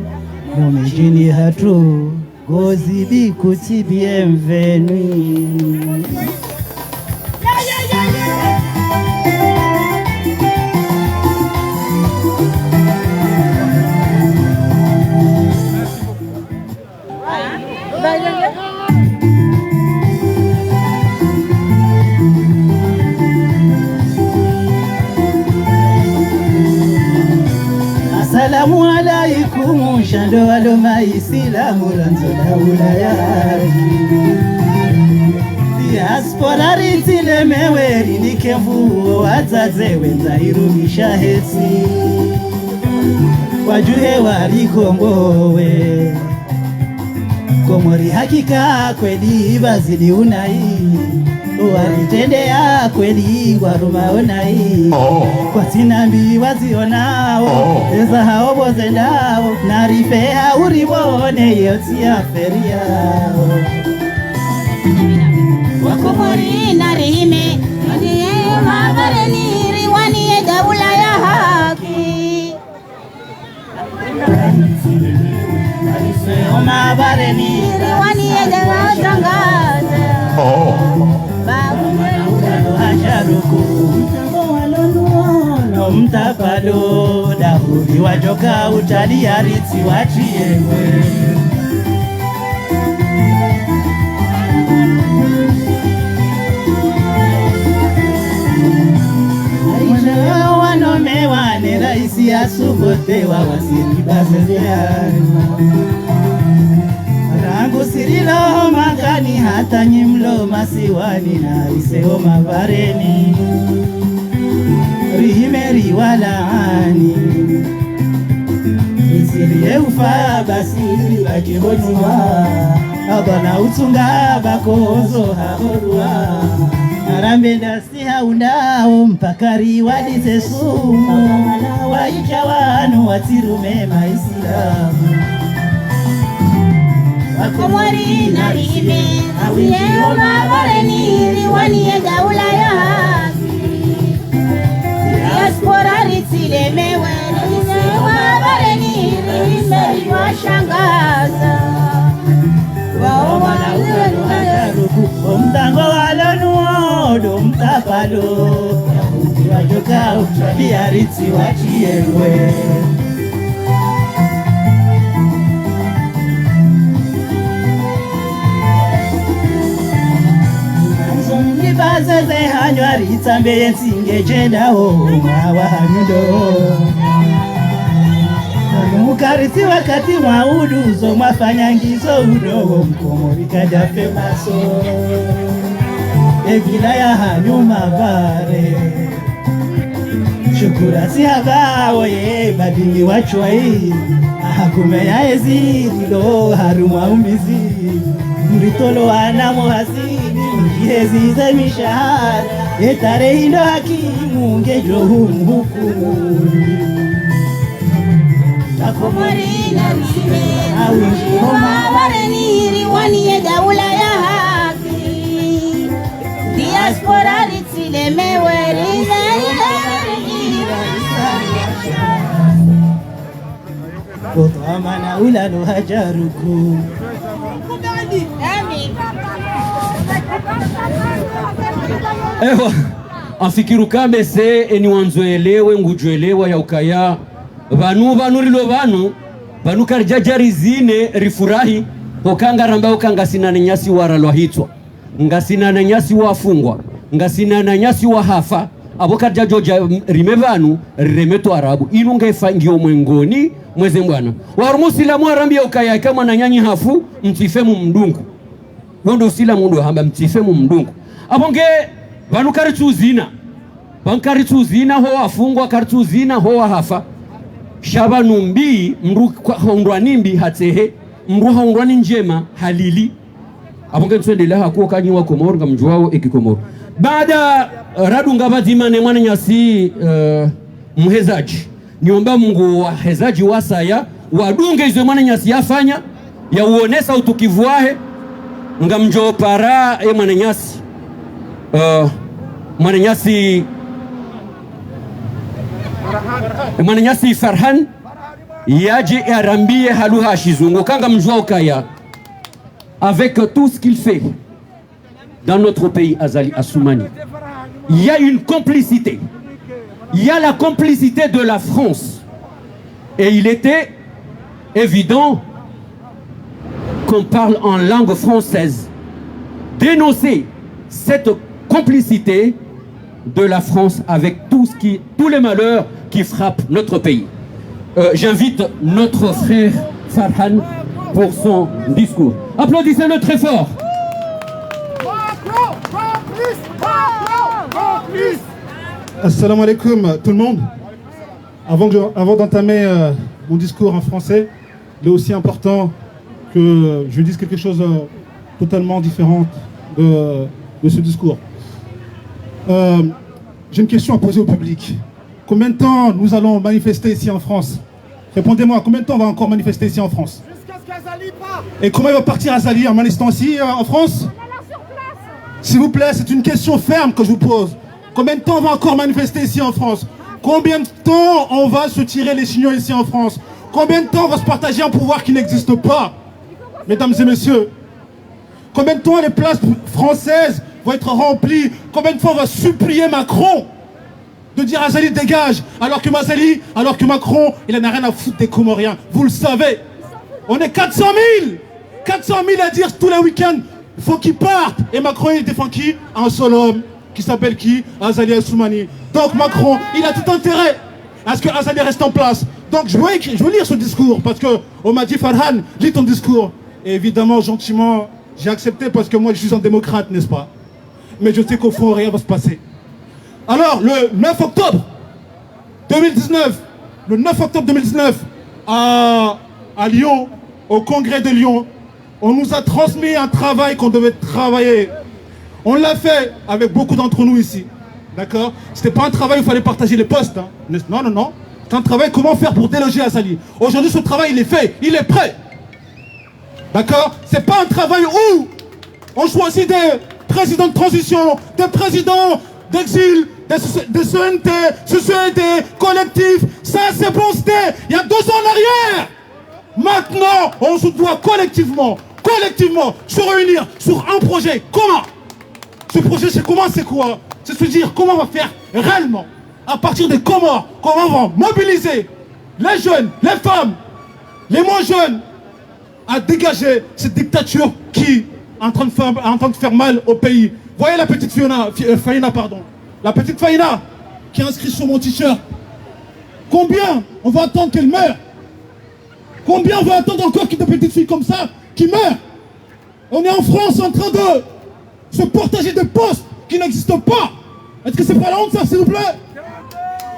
mumejini hatu gozi bikutibie mvenui Assalamu alaikum shando walo maisilamu lanzola ulayari diaspora ritilemewe nikevu wazaze wenza irumisha hesi wajuhe walikongowe Komori hakika kweli bazili unai walitendea kweli warumaonai kwa sinambi wazionao eza hao bozendao narifea uribone yoti ya feria Wakomori narime ndiye mabareni riwani ya daula ya haki mabareni riwani ya daula tangaza mtapalo dahuri wajoka utali ariti wachiemwe wanome wane raisi asubotewa wasiri baseziano rangu sirilo makani hata nyimlo masiwani na iseo mabareni rihimeri walaani isirie ufa basiri bakibonwa abana utsunga bakozo haorua arambe ndasi haundao mpakari wadize sumu waicha wanu watirume maisilamu Komori narime Yeoma bareni Liwani gaula ya haki Diaspora ritile mewele Yeoma bareni Rimeri washangaza Waoma na ulanu hajaruku Omtango walonuo Domtapalo Wajoka uchalia ritsi wachiewe Bazeze hanywa ritambe nsinge jenda ho mwa hanyundo Mukariti wakati mwa uduzo mwafanya ngizo udogo mkomo bikajafe maso Egila ya hanyuma bare Shukura si hagawo ye badingi wachwa hii Ahakume ya eziri lo harumwa umizi Mritolo anamo hasini Mkihezi za mishahara Etare hilo hakimu Ngejo hukumu Komori narime Yeoma bareni Liwani gaula ya haki Diaspora ritile mewele Kotamana ulalo hajaruku Ewa afikiru kame se eni wanzoelewe ngujoelewa ya ukaya vanu rilo vanu karjajari zine rifurahi okanga ramba okanga sinana nyasi waralwa hitwa ngasinana nyasi wafungwa ngasinana nyasi wa hafa abokarjajoja rime vanu riremeto arabu inu ngefa ngio mwengoni mweze mbwana warumusilamu arambia ukaya kama na nyanyi hafu mtifemu mdungu wondo usilamu ndo hamba mtifemu mdungu abonge vanu karituzina ho wafungwa karituzina ho wahafa shaba numbi mru haundwa nimbi hatehe mru haundwa njema halili abonge ntwendele hakuo kanyiwa Komoro ngamjuwao ekikomoro baada radu ngabadima ne mwana nyasi mhezaji niomba Mungu wa hezaji wasaya wadunge izo mwana nyasi yafanya ya uonesa utukivu wahe ngamjo para mwana nyasi mwana nyasi Farhan yaje arambie haluha shizungu kanga mjua ukaya avec tout ce qu'il fait dans notre pays Azali Assoumani. Il y a une complicité. Il y a la complicité de la France. Et il était évident qu'on parle en langue française. Dénoncer cette complicité de la France avec tous les malheurs qui frappent notre pays. J'invite notre frère Farhan pour son discours. Applaudissez-le très fort. Assalamu alaikum tout le monde. Avant d'entamer mon discours en français, il est aussi important que je dise quelque chose totalement différent de ce discours. J'ai une question à poser au public. Combien de temps nous allons manifester ici en France? Répondez-moi, combien de temps on va encore manifester ici en France? Jusqu'à ce qu'Azali parte. Et comment il va partir Azali en manifestant ici en France? S'il vous plaît, c'est une question ferme que je vous pose. Combien de temps on va encore manifester ici en France? Combien de temps on va se tirer les chignons ici en France? Combien de temps on va se partager un pouvoir qui n'existe pas? Mesdames et messieurs, combien de temps les places françaises vont être remplies? Combien de fois on va supplier Macron de dire Azali dégage, alors que Macron, il n'en a rien à foutre des Comoriens. Vous le savez. On est 400 000 à dire tous les week-ends, il faut qu'ils partent. Et Macron, il défend qui? Un seul homme, qui s'appelle qui? Azali Assoumani. Donc Macron, il a tout intérêt à ce que Azali reste en place. Donc je veux lire ce discours, parce qu'on m'a dit Farhan, lis ton discours. Et évidemment, gentiment, j'ai accepté parce que moi je suis un démocrate, n'est-ce pas? Mais je sais qu'au fond, rien va se passer. Alors, le 9 octobre 2019, à Lyon, au congrès de Lyon, On nous a transmis un travail qu'on devait travailler. On l'a fait avec beaucoup d'entre nous ici. D'accord? C'était pas un travail où il fallait partager les postes. Hein. Non, non, non. C'est un travail comment faire pour déloger Azali. Aujourd'hui, ce travail, il est fait. Il est prêt. D'accord? C'est pas un travail où on choisit des présidents de transition, des présidents d'exil, des CNT, collectifs. Ça, c'est bon, c'était il y a 2 ans en arrière. Maintenant, on se doit collectivement, se réunir sur un projet. Comment? Ce projet, c'est comment, c'est quoi? C'est se dire comment on va faire réellement, à partir des comment on va mobiliser les jeunes, les femmes, les moins jeunes, à dégager cette dictature qui est en train de faire mal au pays. Voyez la petite Faïna, pardon. La petite Faïna qui est inscrite sur mon t-shirt. Combien on va attendre qu'elle meure? Combien on va attendre encore qu'il y ait des petites filles comme ça qui meurent? On est en France en train de se partager des postes qui n'existent pas. Est-ce que c'est pas la honte, ça, s'il vous plaît?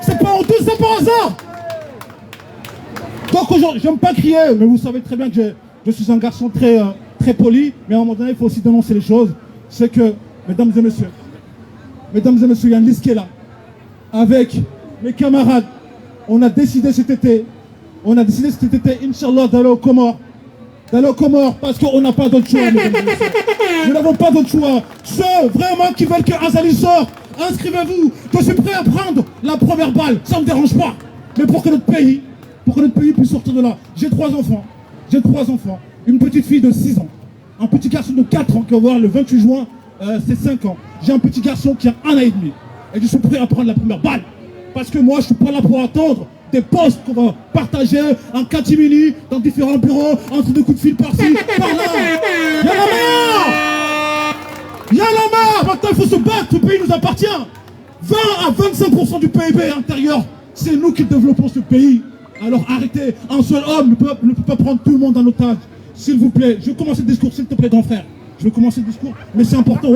C'est pas honteux, c'est pas hasard. Donc aujourd'hui, j'aime pas crier, mais vous savez très bien que je suis un garçon très poli, mais à un moment donné, il faut aussi dénoncer les choses. C'est que, mesdames et messieurs, il y a une liste qui est là. Avec mes camarades, on a décidé cet été, Inch'Allah, d'aller aux Comores. Parce qu'on n'a pas d'autre choix. Nous n'avons pas d'autre choix. Ceux vraiment qui veulent que Azali sorte, inscrivez-vous. Je suis prêt à prendre la première balle, ça ne me dérange pas. Mais pour que notre pays puisse sortir de là. J'ai 3 enfants. Une petite fille de 6 ans. Un petit garçon de 4 ans qui va voir le 28 juin, c'est 5 ans. J'ai un petit garçon qui a 1 an et demi. Et je suis prêt à prendre la première balle. Parce que moi, je ne suis pas là pour attendre des postes qu'on va partager en catimini dans différents bureaux, entre 2 coups de fil par-ci, par-là. Il y en a marre. Maintenant, il faut se battre. Ce pays nous appartient. 20 à 25% du PIB intérieur, c'est nous qui développons ce pays. Alors arrêtez. Un seul homme ne peut pas prendre tout le monde en otage. S'il vous plaît, je vais commencer le discours, s'il te plaît, grand frère. Je vais commencer le discours, mais c'est important.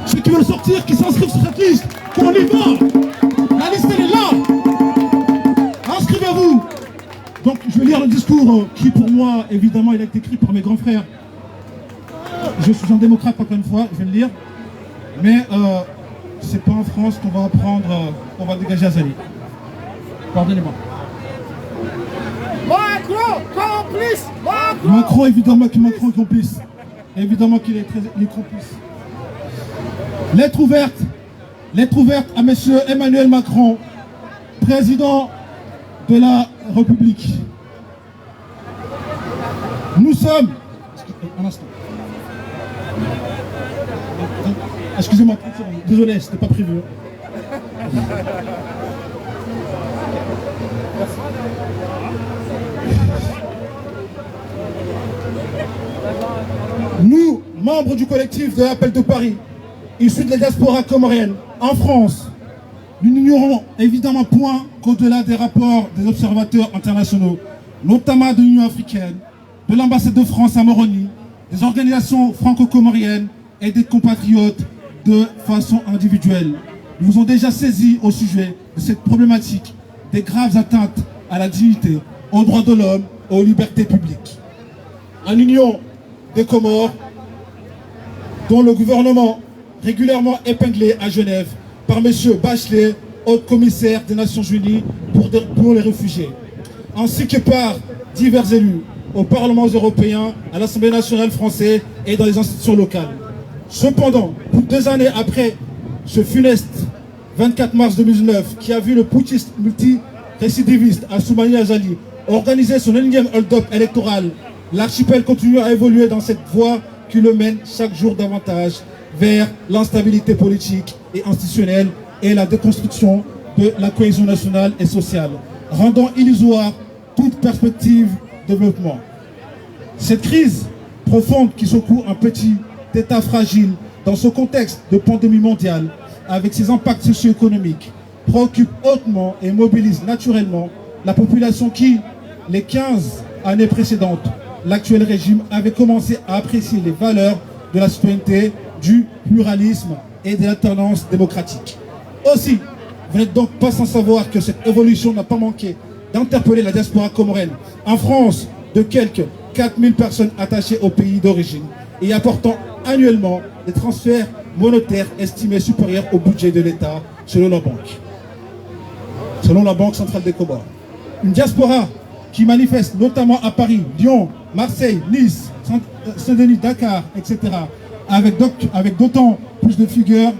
Ceux qui veulent sortir, qui s'inscrivent sur cette liste, qu'on y va. La liste, elle est là. Inscrivez-vous. Donc, je vais lire le discours qui, pour moi, évidemment, il a été écrit par mes grands frères. Je suis un démocrate, encore une fois, je vais le lire. Mais c'est pas en France qu'on va apprendre, qu'on va dégager Azali. Pardonnez-moi. Macron, complice. Macron, évidemment qu'il est complice. Évidemment qu'il est complice. Lettre ouverte à M. Emmanuel Macron, président de la République. Nous sommes... Un instant. Excusez-moi, désolé, c'était pas prévu. Nous, membres du collectif de l'Appel de Paris, issus de la diaspora comorienne, en France, nous n'ignorons évidemment point qu'au-delà des rapports des observateurs internationaux, notamment de l'Union africaine, de l'ambassade de France à Moroni, des organisations franco-comoriennes et des compatriotes de façon individuelle, nous vous ont déjà saisi au sujet de cette problématique des graves atteintes à la dignité, aux droits de l'homme et aux libertés publiques. En Union des Comores, dont le gouvernement régulièrement épinglé à Genève par M. Bachelet, haut-commissaire des Nations Unies pour les réfugiés, ainsi que par divers élus au Parlement européen, à l'Assemblée nationale française et dans les institutions locales. Cependant, plus de 2 années après ce funeste 24 mars 2019, qui a vu le putschiste multirécidiviste Assoumani Azali organiser son énième hold-up électoral, l'archipel continue à évoluer dans cette voie qui le mène chaque jour davantage vers l'instabilité politique et institutionnelle et la déconstruction de la cohésion nationale et sociale, rendant illusoire toute perspective de développement. Cette crise profonde qui secoue un petit État fragile dans ce contexte de pandémie mondiale, avec ses impacts socio-économiques, préoccupe hautement et mobilise naturellement la population qui, les 15 années précédentes, l'actuel régime avait commencé à apprécier les valeurs de la citoyenneté, du pluralisme et de l'alternance démocratique. Aussi, vous n'êtes donc pas sans savoir que cette évolution n'a pas manqué d'interpeller la diaspora comorienne en France de quelques 4000 personnes attachées au pays d'origine et apportant annuellement des transferts monétaires estimés supérieurs au budget de l'État selon la Banque centrale des Comores. Une diaspora qui manifeste notamment à Paris, Lyon, Marseille, Nice, Saint-Denis, Dakar, etc. avec d'autant plus de figures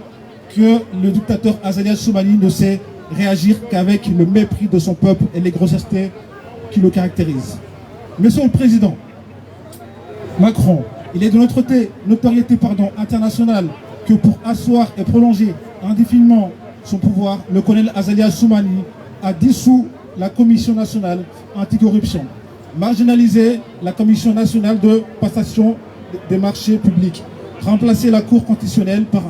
que le dictateur Azali Assoumani ne sait réagir qu'avec le mépris de son peuple et les grossièretés qui le caractérisent. Monsieur le Président Macron, il est de notre notoriété internationale que pour asseoir et prolonger indéfiniment son pouvoir, le colonel Azali Assoumani a dissous la Commission nationale anticorruption, marginalisé la Commission nationale de passation des marchés publics, remplacé la Cour constitutionnelle par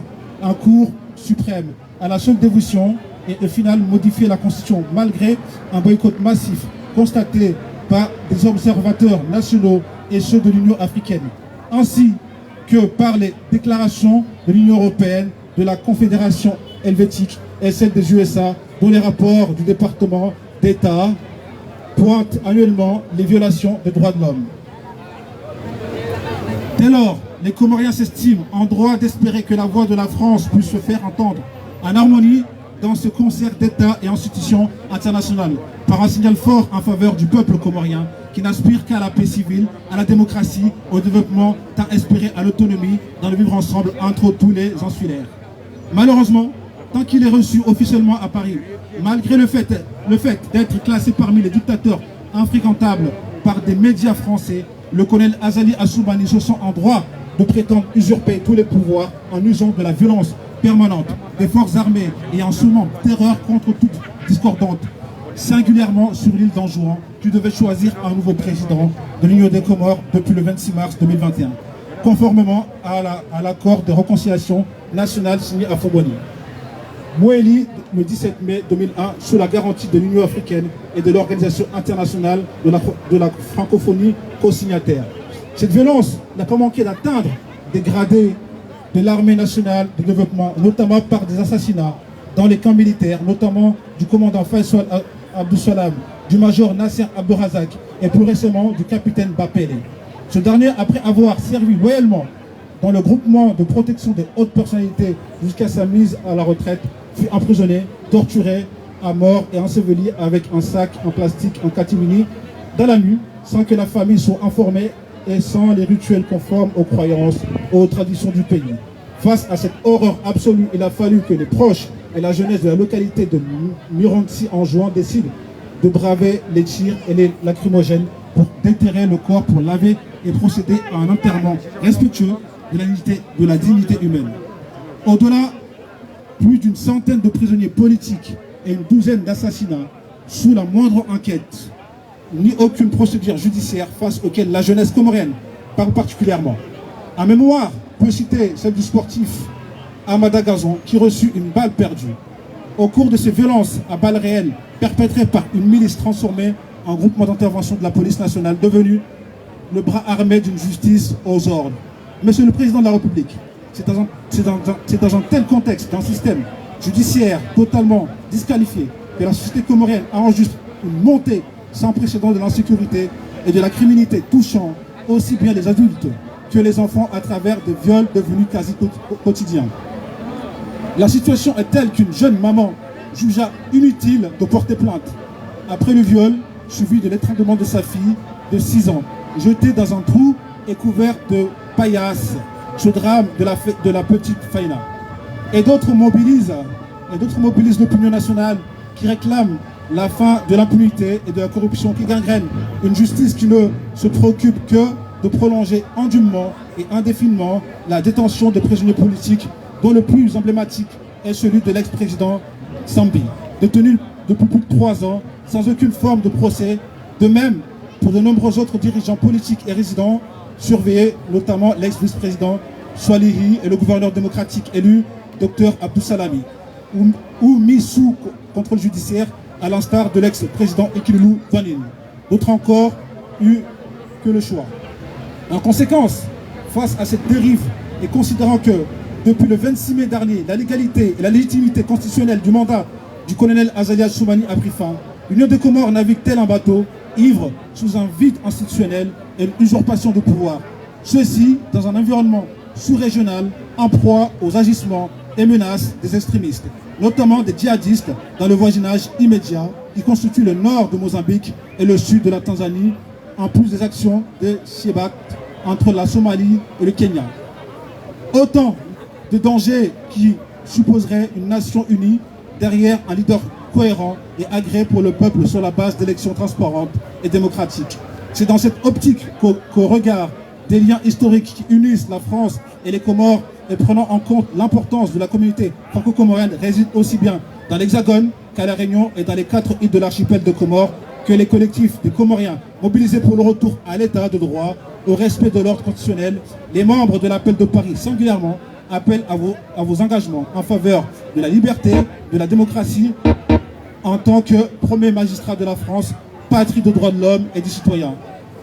un Cour suprême à la seule dévotion et au final modifié la Constitution malgré un boycott massif constaté par des observateurs nationaux et ceux de l'Union africaine, ainsi que par les déclarations de l'Union européenne, de la Confédération helvétique et celle des USA, dont les rapports du département d'État pointent annuellement les violations des droits de l'homme. Dès lors, les Comoriens s'estiment en droit d'espérer que la voix de la France puisse se faire entendre en harmonie dans ce concert d'États et institutions internationales, par un signal fort en faveur du peuple comorien qui n'aspire qu'à la paix civile, à la démocratie, au développement, tant espéré à l'autonomie dans le vivre ensemble entre tous les insulaires. Malheureusement, tant qu'il est reçu officiellement à Paris, malgré le fait d'être classé parmi les dictateurs infréquentables par des médias français, le colonel Azali Assoumani se sent en droit de prétendre usurper tous les pouvoirs en usant de la violence permanente des forces armées et en soumant terreur contre toute discordante, singulièrement sur l'île d'Anjouan, qui devait choisir un nouveau président de l'Union des Comores depuis le 26 mars 2021, conformément à l'accord de réconciliation nationale signé à Foboni. Moéli, le 17 mai 2001, sous la garantie de l'Union africaine et de l'Organisation internationale de la francophonie co-signataire. Cette violence n'a pas manqué d'atteindre des gradés de l'armée nationale de développement, notamment par des assassinats dans les camps militaires, notamment du commandant Faisal Abdou-Salam, du major Nasser Abdourazak et plus récemment du capitaine Bapele. Ce dernier, après avoir servi loyalement dans le groupement de protection des hautes personnalités jusqu'à sa mise à la retraite, fut emprisonné, torturé à mort et enseveli avec un sac en plastique en catimini dans la nuit, sans que la famille soit informée et sans les rituels conformes aux croyances et aux traditions du pays. Face à cette horreur absolue, il a fallu que les proches et la jeunesse de la localité de Mirongsi en juin décident de braver les tirs et les lacrymogènes pour déterrer le corps, pour laver et procéder à un enterrement respectueux de la dignité humaine. Au-delà, plus d'une centaine de prisonniers politiques et une douzaine d'assassinats sous la moindre enquête, ni aucune procédure judiciaire face auquel la jeunesse comorienne parle particulièrement. En mémoire, peut citer celle du sportif Amada Gazon qui reçut une balle perdue. Au cours de ces violences à balles réelles perpétrées par une milice transformée en groupement d'intervention de la police nationale devenu le bras armé d'une justice aux ordres. Monsieur le Président de la République, c'est dans un tel contexte, d'un système judiciaire totalement disqualifié, que la société comorienne enregistre une montée sans précédent de l'insécurité et de la criminalité touchant aussi bien les adultes que les enfants à travers des viols devenus quasi quotidiens. La situation est telle qu'une jeune maman jugea inutile de porter plainte après le viol suivi de l'étranglement de sa fille de 6 ans, jetée dans un trou et couverte de paillasse, ce drame de la petite Faïna. Et d'autres mobilisent l'opinion nationale qui réclament la fin de l'impunité et de la corruption qui gangrène une justice qui ne se préoccupe que de prolonger indûment et indéfiniment la détention des prisonniers politiques, dont le plus emblématique est celui de l'ex-président Sambi, détenu depuis plus de 3 ans sans aucune forme de procès, de même pour de nombreux autres dirigeants politiques et résidents surveillés, notamment l'ex-vice-président Swalihi et le gouverneur démocratique élu, Dr Abdou Salami, ou mis sous contrôle judiciaire à l'instar de l'ex-président Ekilulu Vanine. D'autres encore eu que le choix. En conséquence, face à cette dérive et considérant que depuis le 26 mai dernier, la légalité et la légitimité constitutionnelle du mandat du colonel Azali Assoumani a pris fin, L'Union des Comores navigue-t-elle un bateau ivre sous un vide institutionnel et une usurpation de pouvoir? Ceci dans un environnement sous-régional en proie aux agissements et menaces des extrémistes, notamment des djihadistes dans le voisinage immédiat qui constitue le nord de Mozambique et le sud de la Tanzanie, en plus des actions de Siebak entre la Somalie et le Kenya. Autant de dangers qui supposeraient une nation unie derrière un leader cohérent et agréé pour le peuple sur la base d'élections transparentes et démocratiques. C'est dans cette optique qu'au regard des liens historiques qui unissent la France et les Comores et prenant en compte l'importance de la communauté franco-comorienne réside aussi bien dans l'Hexagone qu'à La Réunion et dans les 4 îles de l'archipel de Comores que les collectifs des Comoriens mobilisés pour le retour à l'état de droit, au respect de l'ordre constitutionnel, les membres de l'appel de Paris singulièrement appellent à vos engagements en faveur de la liberté, de la démocratie en tant que premier magistrat de la France, patrie de droits de l'homme et du citoyen.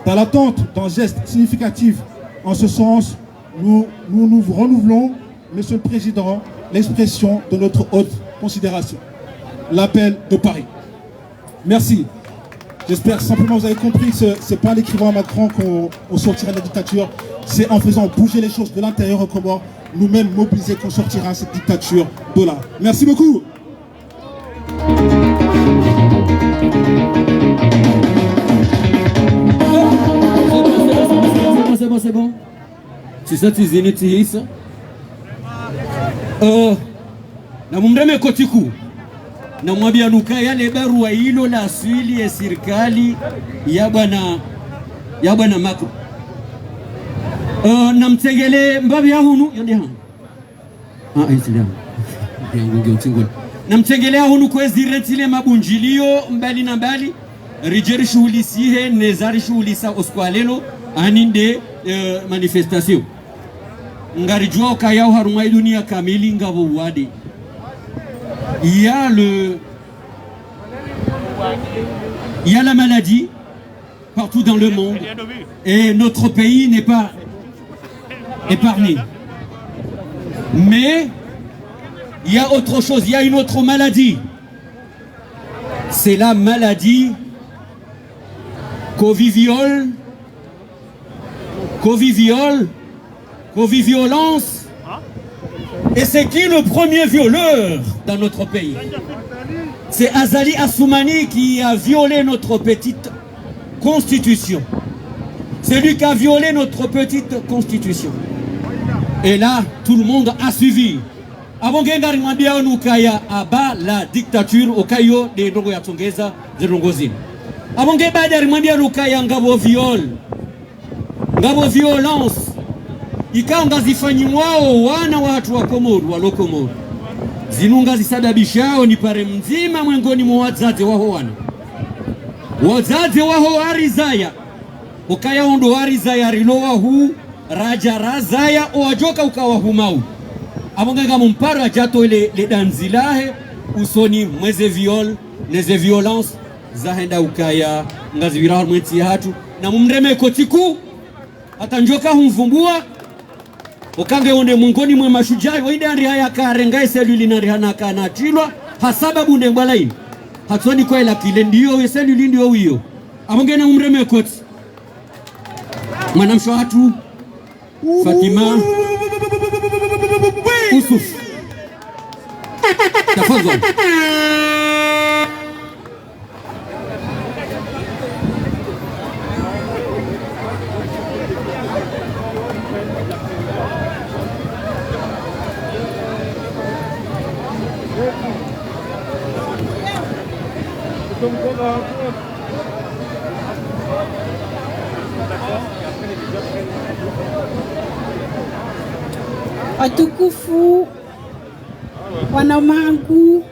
Dans l'attente d'un geste significatif en ce sens, nous renouvelons, Monsieur le Président, l'expression de notre haute considération. L'appel de Paris. Merci. J'espère simplement que vous avez compris que ce n'est pas en écrivant à Macron qu'on sortira de la dictature, c'est en faisant bouger les choses de l'intérieur aux Comores, nous-mêmes mobilisés qu'on sortira cette dictature de là. Merci beaucoup. C'est bon. C'est ça, tu es ça. Na mumreme kotiku na mwambia Lukaya le barua hilo la asili ya serikali ya bwana Macron. Na mtegele mbabi ya hunu yonde ha. Isilamu. Yangu ngotingoni. Na mtegele hunu kwezi retile mabunjilio mbali na mbali. Rijeri shughuli sihe nezari shughuli sa oskwalelo aninde manifestation. Ngarijua Ukaya harumai dunia kamili ngabo wadi. Il y a la maladie partout dans le monde et notre pays n'est pas épargné. Mais il y a autre chose, il y a une autre maladie. C'est la maladie coviviolence, et c'est qui le premier violeur dans notre pays? C'est Azali Assoumani qui a violé notre petite constitution. C'est lui qui a violé notre petite constitution. Et là, tout le monde a suivi. Avant Gengari Mwambia Nukaya aba la dictature au Kayo de Ndongo ya Tongeza de Rongozini. Avant Gengari Mwambia Nukaya ngabo viol, ngabo violence. Ikaonga zifanyimwao wana watu wa Komoro wa Lokomoro. Zinunga zisadabishao ni pare mzima mwengoni mwa wazazi waho wana. Wazazi waho arizaya. Ukaya ondo arizaya rilowa huu raja razaya owajoka ukawa humau. Abonga mumparo ajato le danzilahe usoni mweze viol neze violence zahenda Ukaya ngazivira harumweti hatu na mumreme kotiku hata njoka humvumbua Okange onde mungoni mwe mashujai waide andri haya karengai seluli na rihana kana chilwa hasaba bunde mbalaini hatsoni kwa ila kile ndiyo seluli ndiyo hiyo amonge na umreme koti manamsho hatu Fatima Usuf tafadhali. Watukufu, wanamangu,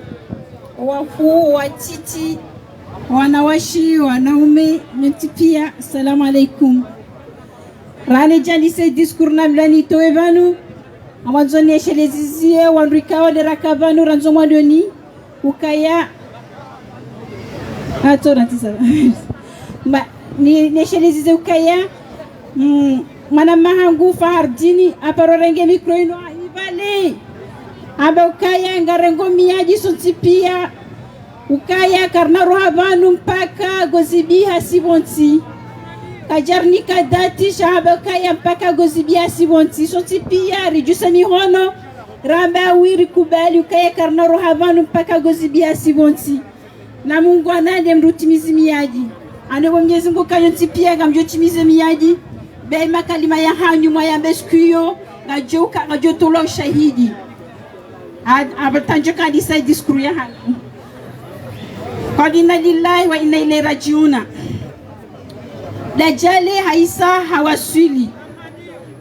wakuu, watiti, wanawashi, wanaume, nyote pia, assalamu alaikum. Rani jalise discours na mlani toevanu, amazoni eshelezizie, wanrikawa de rakabanu, ranzo mwadoni, Ukaya, neshelezize Ukaya, Mana mahangu fahardini aparorenge mikro ino ibali aba Ukaya ngarengo miyaji sontipia ukaya karna rohabanu mpaka gozibi hasibonti kajarnika dati shahaba kaya mpaka gozibi hasibonti sonti pia rijusani hono ramba wiri kubali ukaya karna rohabanu mpaka gozibi hasibonti na Mungu anade mrutimizi miyaji ane wa Mwenyezi Mungu kayonti pia gamjotimize miyaji bei makalima ya hanyu mwaya beskuyo ngajo tolo shahidi abatanjo kadisa diskuru ya hanyu qad inna lillahi wa inna ilayhi rajiuna dajale haisa hawasili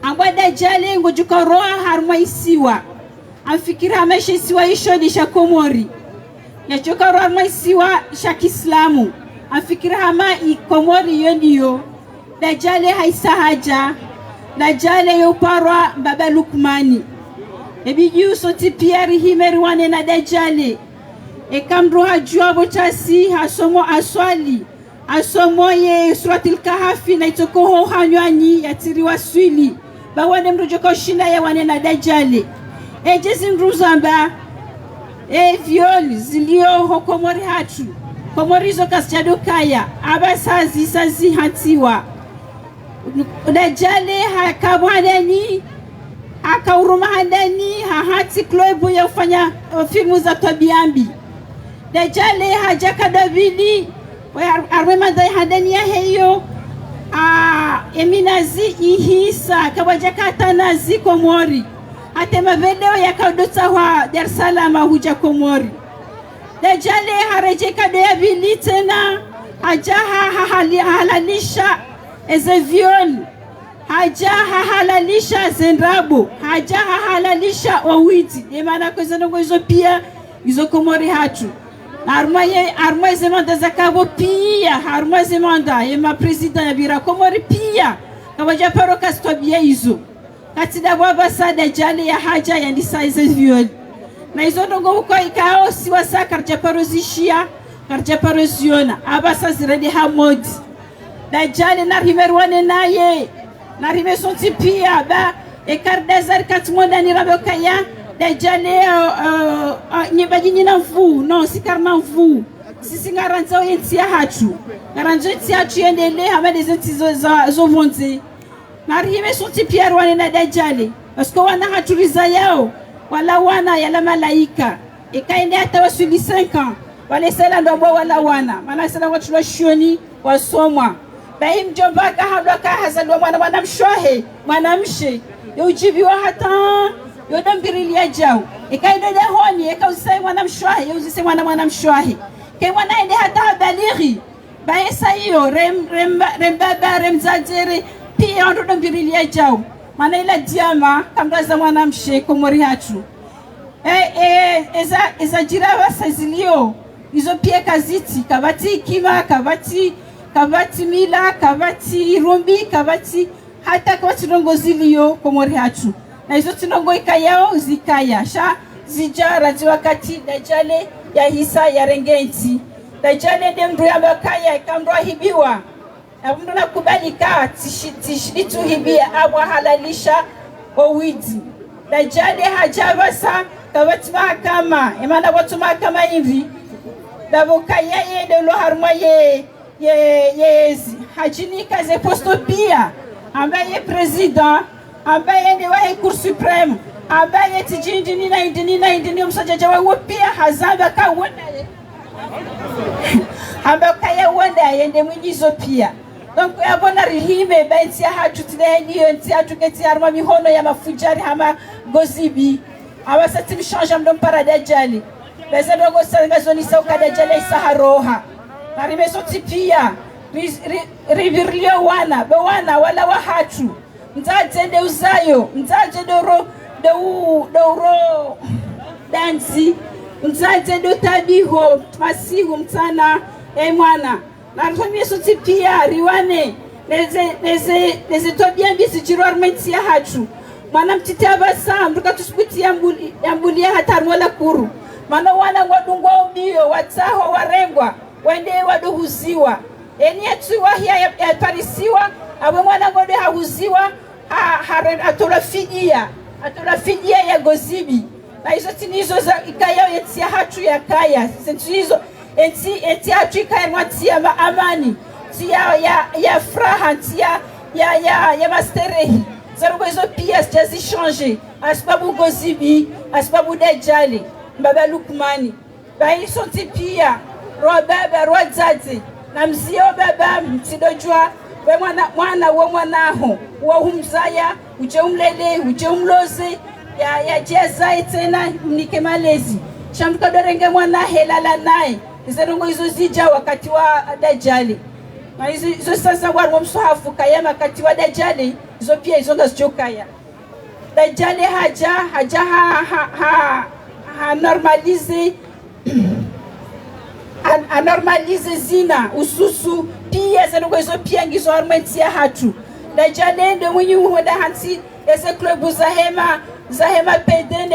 amba dajale ngojuka roa harma isiwa amfikira amesha isiwa isho ni shakomori yachoka roa harma isiwa shakiislamu amfikira hama ikomori yondiyo dajale haisa haja dajale yoparwa baba Lukmani ebiju soti piari himeri wane na dajale ekamro hajua bochasi hasomo aswali asomo ye suratul kahafi na itokoho hanywani yatiriwa swili bawane mrujoko shinda ya wane na dajale ejezi mruzamba viol zilio hokomori hatu komorizo kasjado kaya abasazi sazi hatiwa dajale hakabwadani akauruma handani hahati kloebu ya ufanya filmu za tabiambi dajale hajaka Davidi arwema dai handani ya heyo eminazi ihisa kabajaka tanazi komori atema video ya kaudota wa Dar es Salaam huja komori dajale harejeka Davidi tena hajaha halalisha eze viol hajaha halalisha zendrabo hajaha halalisha owiti emana kozongo izo pia izo komori hatu arma zemanda zakabo pia arma zemanda ema president ya bira komori pia kabaja paro kastobia izo katida baba sada jale ya haja ya ndisa eze viol na izo ndongo uko ikao siwa sakarja parozishia karja paroziona abasa ziredi hamodi dajale na rimerwane naye na rime sonti pia ba ekar desert katmonda ni rabokaya dajale nyebaji nyina mvu no sikarna mvu sisi ngaranzo yentia hatu ngaranzo yentia hatu yendele hama dezenti zo monte na rime sonti pia rwane na dajale asko wana haturiza yao wala wana yala malaika ikaende hata wasuli 5 ans wale sela ndobo wala wana maana sela watu washoni wasomwa baim jombaka hadoka hazalwa mwana mshohe mwanamshe yojibiwa hata yodambirilia jao ikaende honi ekausai mwana mshohe yozise mwana mshohe ke mwana ende hata balighi baesa hiyo rembaba remzajere pia ndo dambirilia jao maana ila diama kamdaza mwanamshe komori hatu eza jirawa sazilio izo pia kaziti kabati kima kabati mila kabati rumbi kabati hata kabati rongo zilio komori hatu na izo tinongo ikayao zikaya sha zijara wakati dajale ya hisa ya rengenti dajale ndemru ya bakaya ikamrwa hibiwa abundu na kubalika tishitu hibia abwa halalisha owidi dajale hajabasa kabati mahakama imana watu mahakama hivi dabokaya yende lo harma yezi hajini kaze posto pia ambaye president ambaye ni wa Cour supreme ambaye tijindi nina msajaja wa pia hazaba ka wenda ambakaya wenda yende mwijizo pia donc abona rihime baiti hatu tideni yenti atuketi harma mihono ya mafujari hama gozibi awasati mshanja mdom paradajali beza dogo sanga zoni sauka dajali saharoha na rimesoti pia rivirlio wana bewana wala wahatu mtaje de uzayo mtaje doro dansi mtaje do tabiho masihu mtana mwana na rimesoti pia riwane leze tobia bisi jirwar mentia hatu mwana mtiti abasa mruka tusukuti yambulia hataru wala kuru mana wana ngodungwa ubio wataho warengwa wende waduhuziwa eni yetu wahia ya parisiwa awe mwana ngode hahuziwa atolafidia ya gozibi na hizo tinizo za ikaya yetia hatu ya kaya sentu hizo enti Afrika ya amani ya furaha ya masterehi zarugo hizo pia sijazichange asibabu Gozibi asibabu Dajjali Baba Lukmani baili sonti pia roa baba roa dzadzi na mzio baba mtidojwa we mwana we mwanaho wa humzaya uje umlele uje umloze ya jeza tena mnike malezi shamduka dorenge mwana helala naye zerungo hizo zija wakati wa Dajjali na hizo sasa warwo msuhafu kaya wakati wa Dajjali hizo pia hizo ngazijokaya Dajjali haja normalize zina ususu pia zerungo hizo pia ngizo armentia hatu Dajjali ndo mwenye huenda hansi ese klubu zahema pede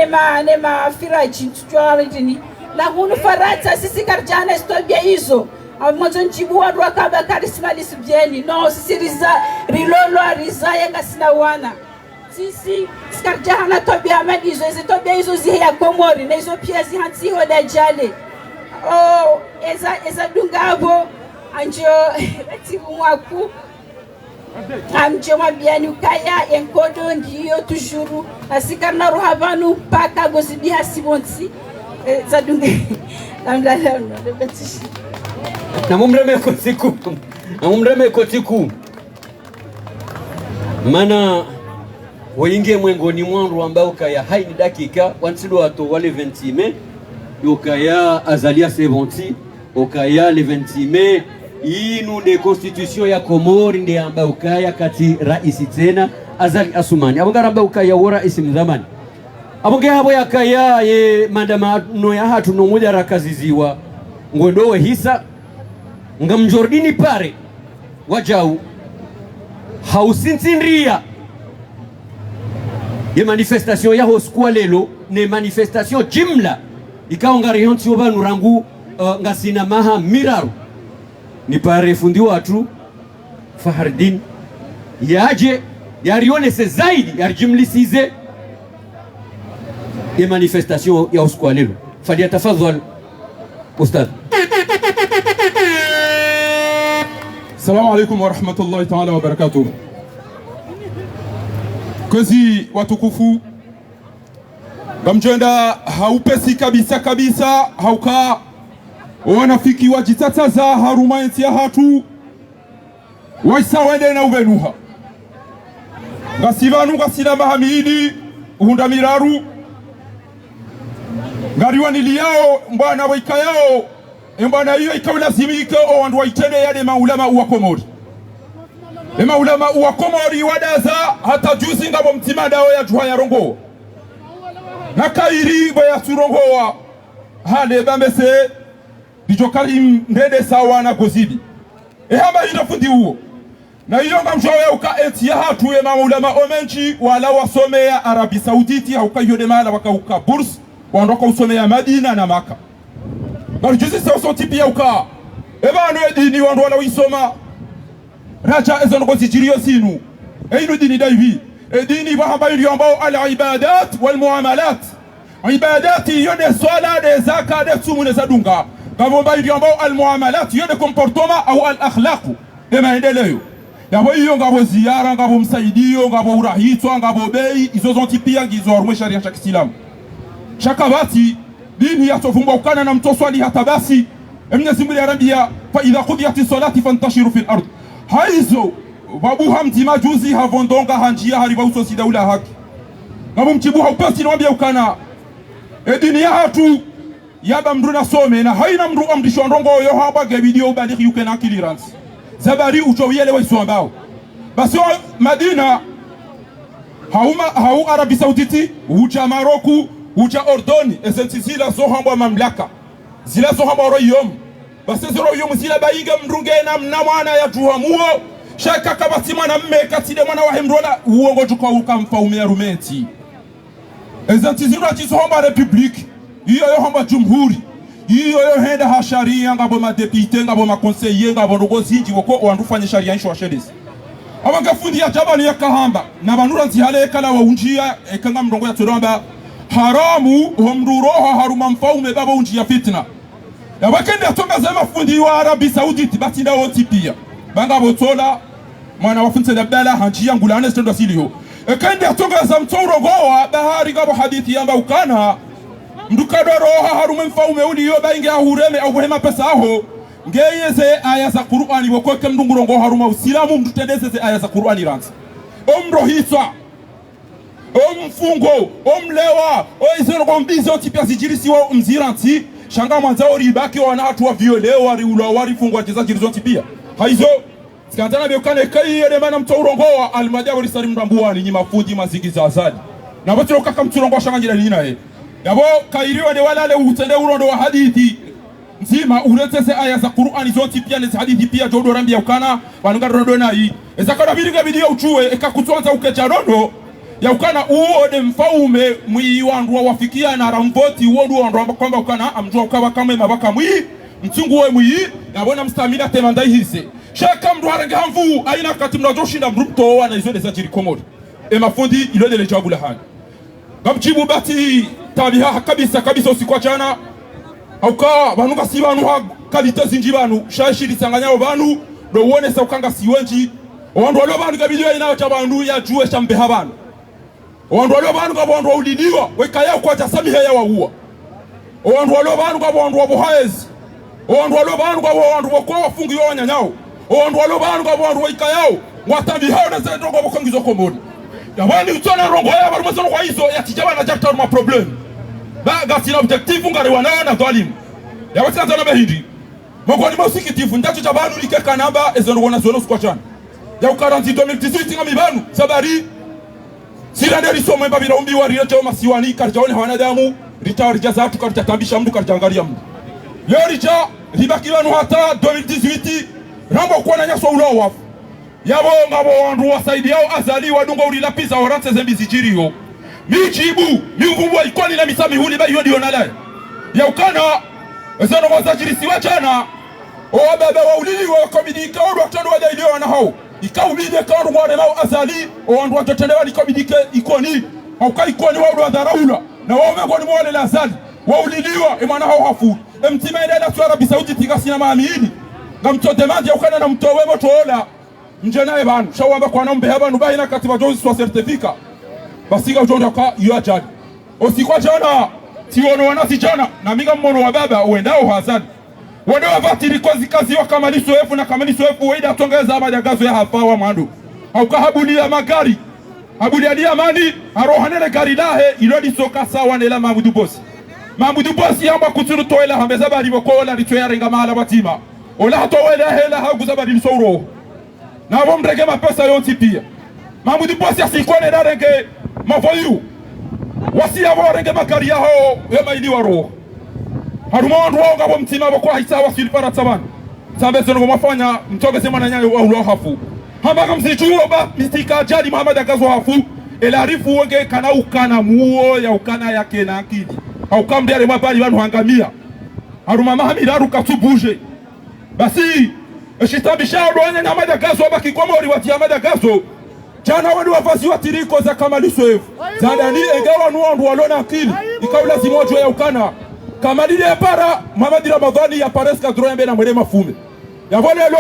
nema firaji tujuaritini na hunu farata sisi karjana stobia hizo mwanzo njibu wadu wakaba karisma lisubjeni no sisi riza yenga sina wana sisi skarjana tobia magizo ezi tobia hizo zihe ya Komori na hizo pia zihansi ho Dajjali eza dungabo anjo ratibu mwaku amjoma biani ukaya enkodo ndiyo tujuru asikarna ruhabanu paka Gozibi hasibonsi zadunge namdala ndebetishi namumreme kotiku mana waingie mwengoni mwandu ambao kaya haini dakika wansido wato wale 20 mai yokaya azalia 70 okaya le 20 mai inu de constitution ya Komori ndi ambao kaya kati raisi tena Azali Asumani abongara ambao kaya wora isim zamani abonge habo ya kaya ye mandamano ya hatu no moja rakaziziwa ngondowe hisa ngamjordini pare wajau hausintinria ye manifestation ya hoskua lelo ne manifestation jimla ikaongari yonti oba nurangu ngasina maha miraru ni pare fundi watu Fahardin yaje yarione se zaidi yarjimlisize ye manifestation ya hoskua lelo faliyatafadhal ustadh. Assalamu alaikum wa rahmatullahi ta'ala wa barakatuh. Kazi watukufu gamjenda haupesi kabisa hauka wanafiki wajitataza haruma enti ya hatu waisa wende na uvenuha ngasivanu ngasina mahamidi uhunda miraru ngariwa niliyao mbwana waika yao mbwana hiyo ikawilazimika o wandu waitende yale maulama uwa Komori maulama uwa Komori wadaza hata juzi ngabo mtima dao ya juha ya rongo na kairi baya surongowa hale bambese dijokali ndede sawa na Gozibi hamba hino fundi huo na hiyo ngamjowe uka eti ya hatu ya maulama omenchi wala wasomea Arabi Sauditi hauka yode mala waka uka burs wandoka usomea Madina na Maka Barjuzi sauso tipi ya uka ebano edini wandu wala wisoma raja ezo noko zijirio sinu inu dini daivi edini wahamba ili ambao al-ibadat wal-muamalat ibadati yode swala de zaka de sumu ne zadunga kama ili ambao al-muamalat yode comportement au al-akhlaqu ema endeleyo yabo hiyo ngabo ziara ngabo msaidio ngabo urahitwa ngabo bei izo zonti pia ngizo arumwe sharia cha Kiislamu shakabati dini yatovumbwa ukana na mtoswali hata basi Mwenyezi Mungu arambia fa idha qudiyati salati fantashiru fil ard haizo babu hamdi majuzi havondonga hanjia hariba usosi daula haki ngabo mchibu haupesi niambia ukana dini ya hatu yaba mru na some na haina mru amdisho ndongo yo haba gebidio badiki yukena clearance zabari uchoyele waiso ambao basi Madina hau Arabi Sauditi ucha Maroku ucha Ordoni esenti zila zohambwa mamlaka zila zohambwa royom basi royom zila baiga mrunge na mnamwana ya juhamuo shaka kabati mwana mme katide mwana wa hemrola uongo juka ukamfaumia rumeti esenti zila chizohambwa republiki iyo yo hamba jumhuri iyo yo henda ha sharia ngabo madepite ngabo makonseye ngabo rogozinji wako wandufanye sharia insho ashedisi abanga fundi ya jabani ya kahamba na banura nzihale kala wa unjia ekanga mrongo ya turamba haramu homruroha haruma mfaume baba unjia fitna ya wakende atongaza mafundi wa Arabi Saudite batinda woti pia banga botola mwana wafunze Abdalla hanjia ngulane stendo silio ekende atongaza mtorogoa bahari ngabo hadithi yamba ukana mdukado roha harume mfaume uli yo bainge ahureme au hema pesa aho ngeyeze aya za Qur'ani bokoke mdungurongo haruma usilamu mtutendeze aya za Qur'ani ranzi omrohisa omfungo omlewa oizero gombizo tipia zijirisi wa mziranti shanga mwanzao ribaki wana watu wa violewa riula wari fungwa wachezaji rizonti pia haizo sikantana biokane kai yele mana mtaurongoa almajabu risari mrambuani nyima fundi mazigi za azadi na batiro kaka mturongoa shanga njira nina yabo kairiwa de walale utende urondo wa hadithi nzima uretese aya za Qur'ani zonti pia nezi hadithi pia jodo rambi ya ukana wanunga rondo na hii ezakana bidiga bidio uchue ekakutuanza ukecha rondo ya ukana uode mfaume mwi wandu wafikia na ramvoti uodu wandu kwamba ukana amjua ukawa kama mabaka mwi mtungu we mwi yabona mstamina temandai hise shaka mdu harange hamvu aina kati mnajoshinda mrupto wana izode za jiri komodi mafundi ilode le jawabu la hali gamchibu bati tabiha kabisa usikwa chana auka banuka si banu ha kalite zinji banu shashiri sanganya banu do wone sa ukanga siwenji wandu walo banu gabidio ina cha banu ya juwe shambe habanu wandu walo banu ga wandu ulidiwa wekaya kwa cha samihe ya waua wandu walo banu ga wandu wabohaezi wandu walo banu ga wandu wakwa wafungi yo nyanyao wandu walo banu ga wandu wekayao watambi hao na zedo go bokongizo komoni yabani utona rongo ya baru masono kwa hizo ya tijaba na jakta ma problem baga sina objective ngare wana na dhalimu ya wata na bahindi moko ni masikitifu ndacho cha banu likeka namba ezono wana zono kwa chana ya ukaranti 2018 ngami banu sabari sira nderi somo mbabira umbi wa riyo masiwani karjaone hawana damu ritawari jazatu kartatambisha mdu karjangalia mdu leo richa ribaki banu hata 2018 rambo kwa na nyaso ulowa yabo ngabo wandu wasaidi yao azali wadunga ulilapiza orante zembizi jiriyo michibu miuvubwa ikoni na misami huli ba hiyo ndio nalaye ya ukana ezano wazajirisi wachana o baba wa ulili wa komidika oru atando wa dailio wana hao ikaubide karu ngware nao azali o wandu watotendewa ni komidike ikoni au kai ikoni wa uruwa dharaula na waume kwa ni mwale la azali wa uliliwa imana hao hafu mtima idela tu Arabi Saudite tikasina maamini na mtodemandi ya ukana na mtowe moto ola mjenae banu shawamba kwa naumbe habanu bahina katiba jozi swa certifika basiga ujonda kwa yuwa jani osikwa jana tiwono wanasi jana na miga mmono wa baba uendao hazani wade wafatiri kwa zikazi wa kamali soefu na kamali soefu weida tongeza amajagazo ya hafawa mwandu hauka habuli ya magari habuli ya diamani arohanele gari lahe ilodi soka sawa nela Mamudu Bosi yamba kuturu toela hambeza bari wakola rituya renga mahala watima ola hatowela hela hauguza bari msoro na womrege mapesa yonti pia Mamudu Bosi asikwane na renge mafoyu wasi ya renge magari yaho yema ili waro harumondu wonga wa mtima wakwa haisa wasilipara tabani sambe zono mafanya mtoge sema na nyayo wa ulo hafu hambaka msichuo ba mistika jadi Muhammad akazo hafu elarifu wenge kana ukana muo ya ukana yake na akili au kambi ale mabali wanu hangamia haruma mahamira aruka tubuje basi eshitabisha ronya na madagazo baki kwa mori wati ya madagazo jana wadu wafasi watiriko za kamali soefu zadani egawa nuondu walona akili ikaula zimojo ya ukana kamalili ya para Muhammad Ramadhani ya pareska droya mbena mwele mafume ya volelo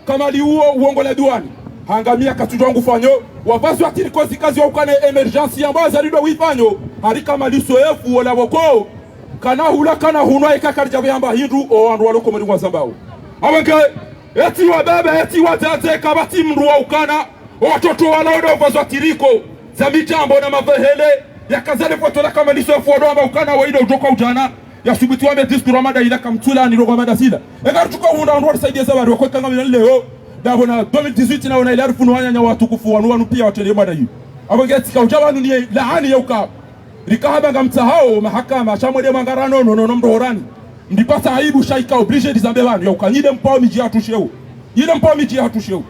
kamali uo uongo la duani hangamia katujongu fanyo wafasi watiriko zikazi wa ukana emergency ya mbaza rido wifanyo harika mali soefu wala wako kana hula kana hunwa ikakarja vyamba hindu o wandu waloko mweli wa zambao awenge eti wa baba eti wa tate kabati mru wa ukana watoto walaoda wafasi watiriko za mitambo na mavehele ya kazale fotola kamali soefu wadoma ukana waida utoka ujana ya subitu wame diskuru amada ila kamtula ni rogo amada sila ega tuka hunda wandu saidia sabari wako kanga mina leo dabo na 2018 na wana ila arifu nuhanya nya watukufu wanu pia watele mada yu abangeti ka ujabanu ni laani ya uka rikahaba ngamtahao mahakama shamwede mangarano no mdohorani ndipata aibu shaika oblige dizambe wanu ya uka nyide mpao miji hatusheu yile mpao miji hatusheu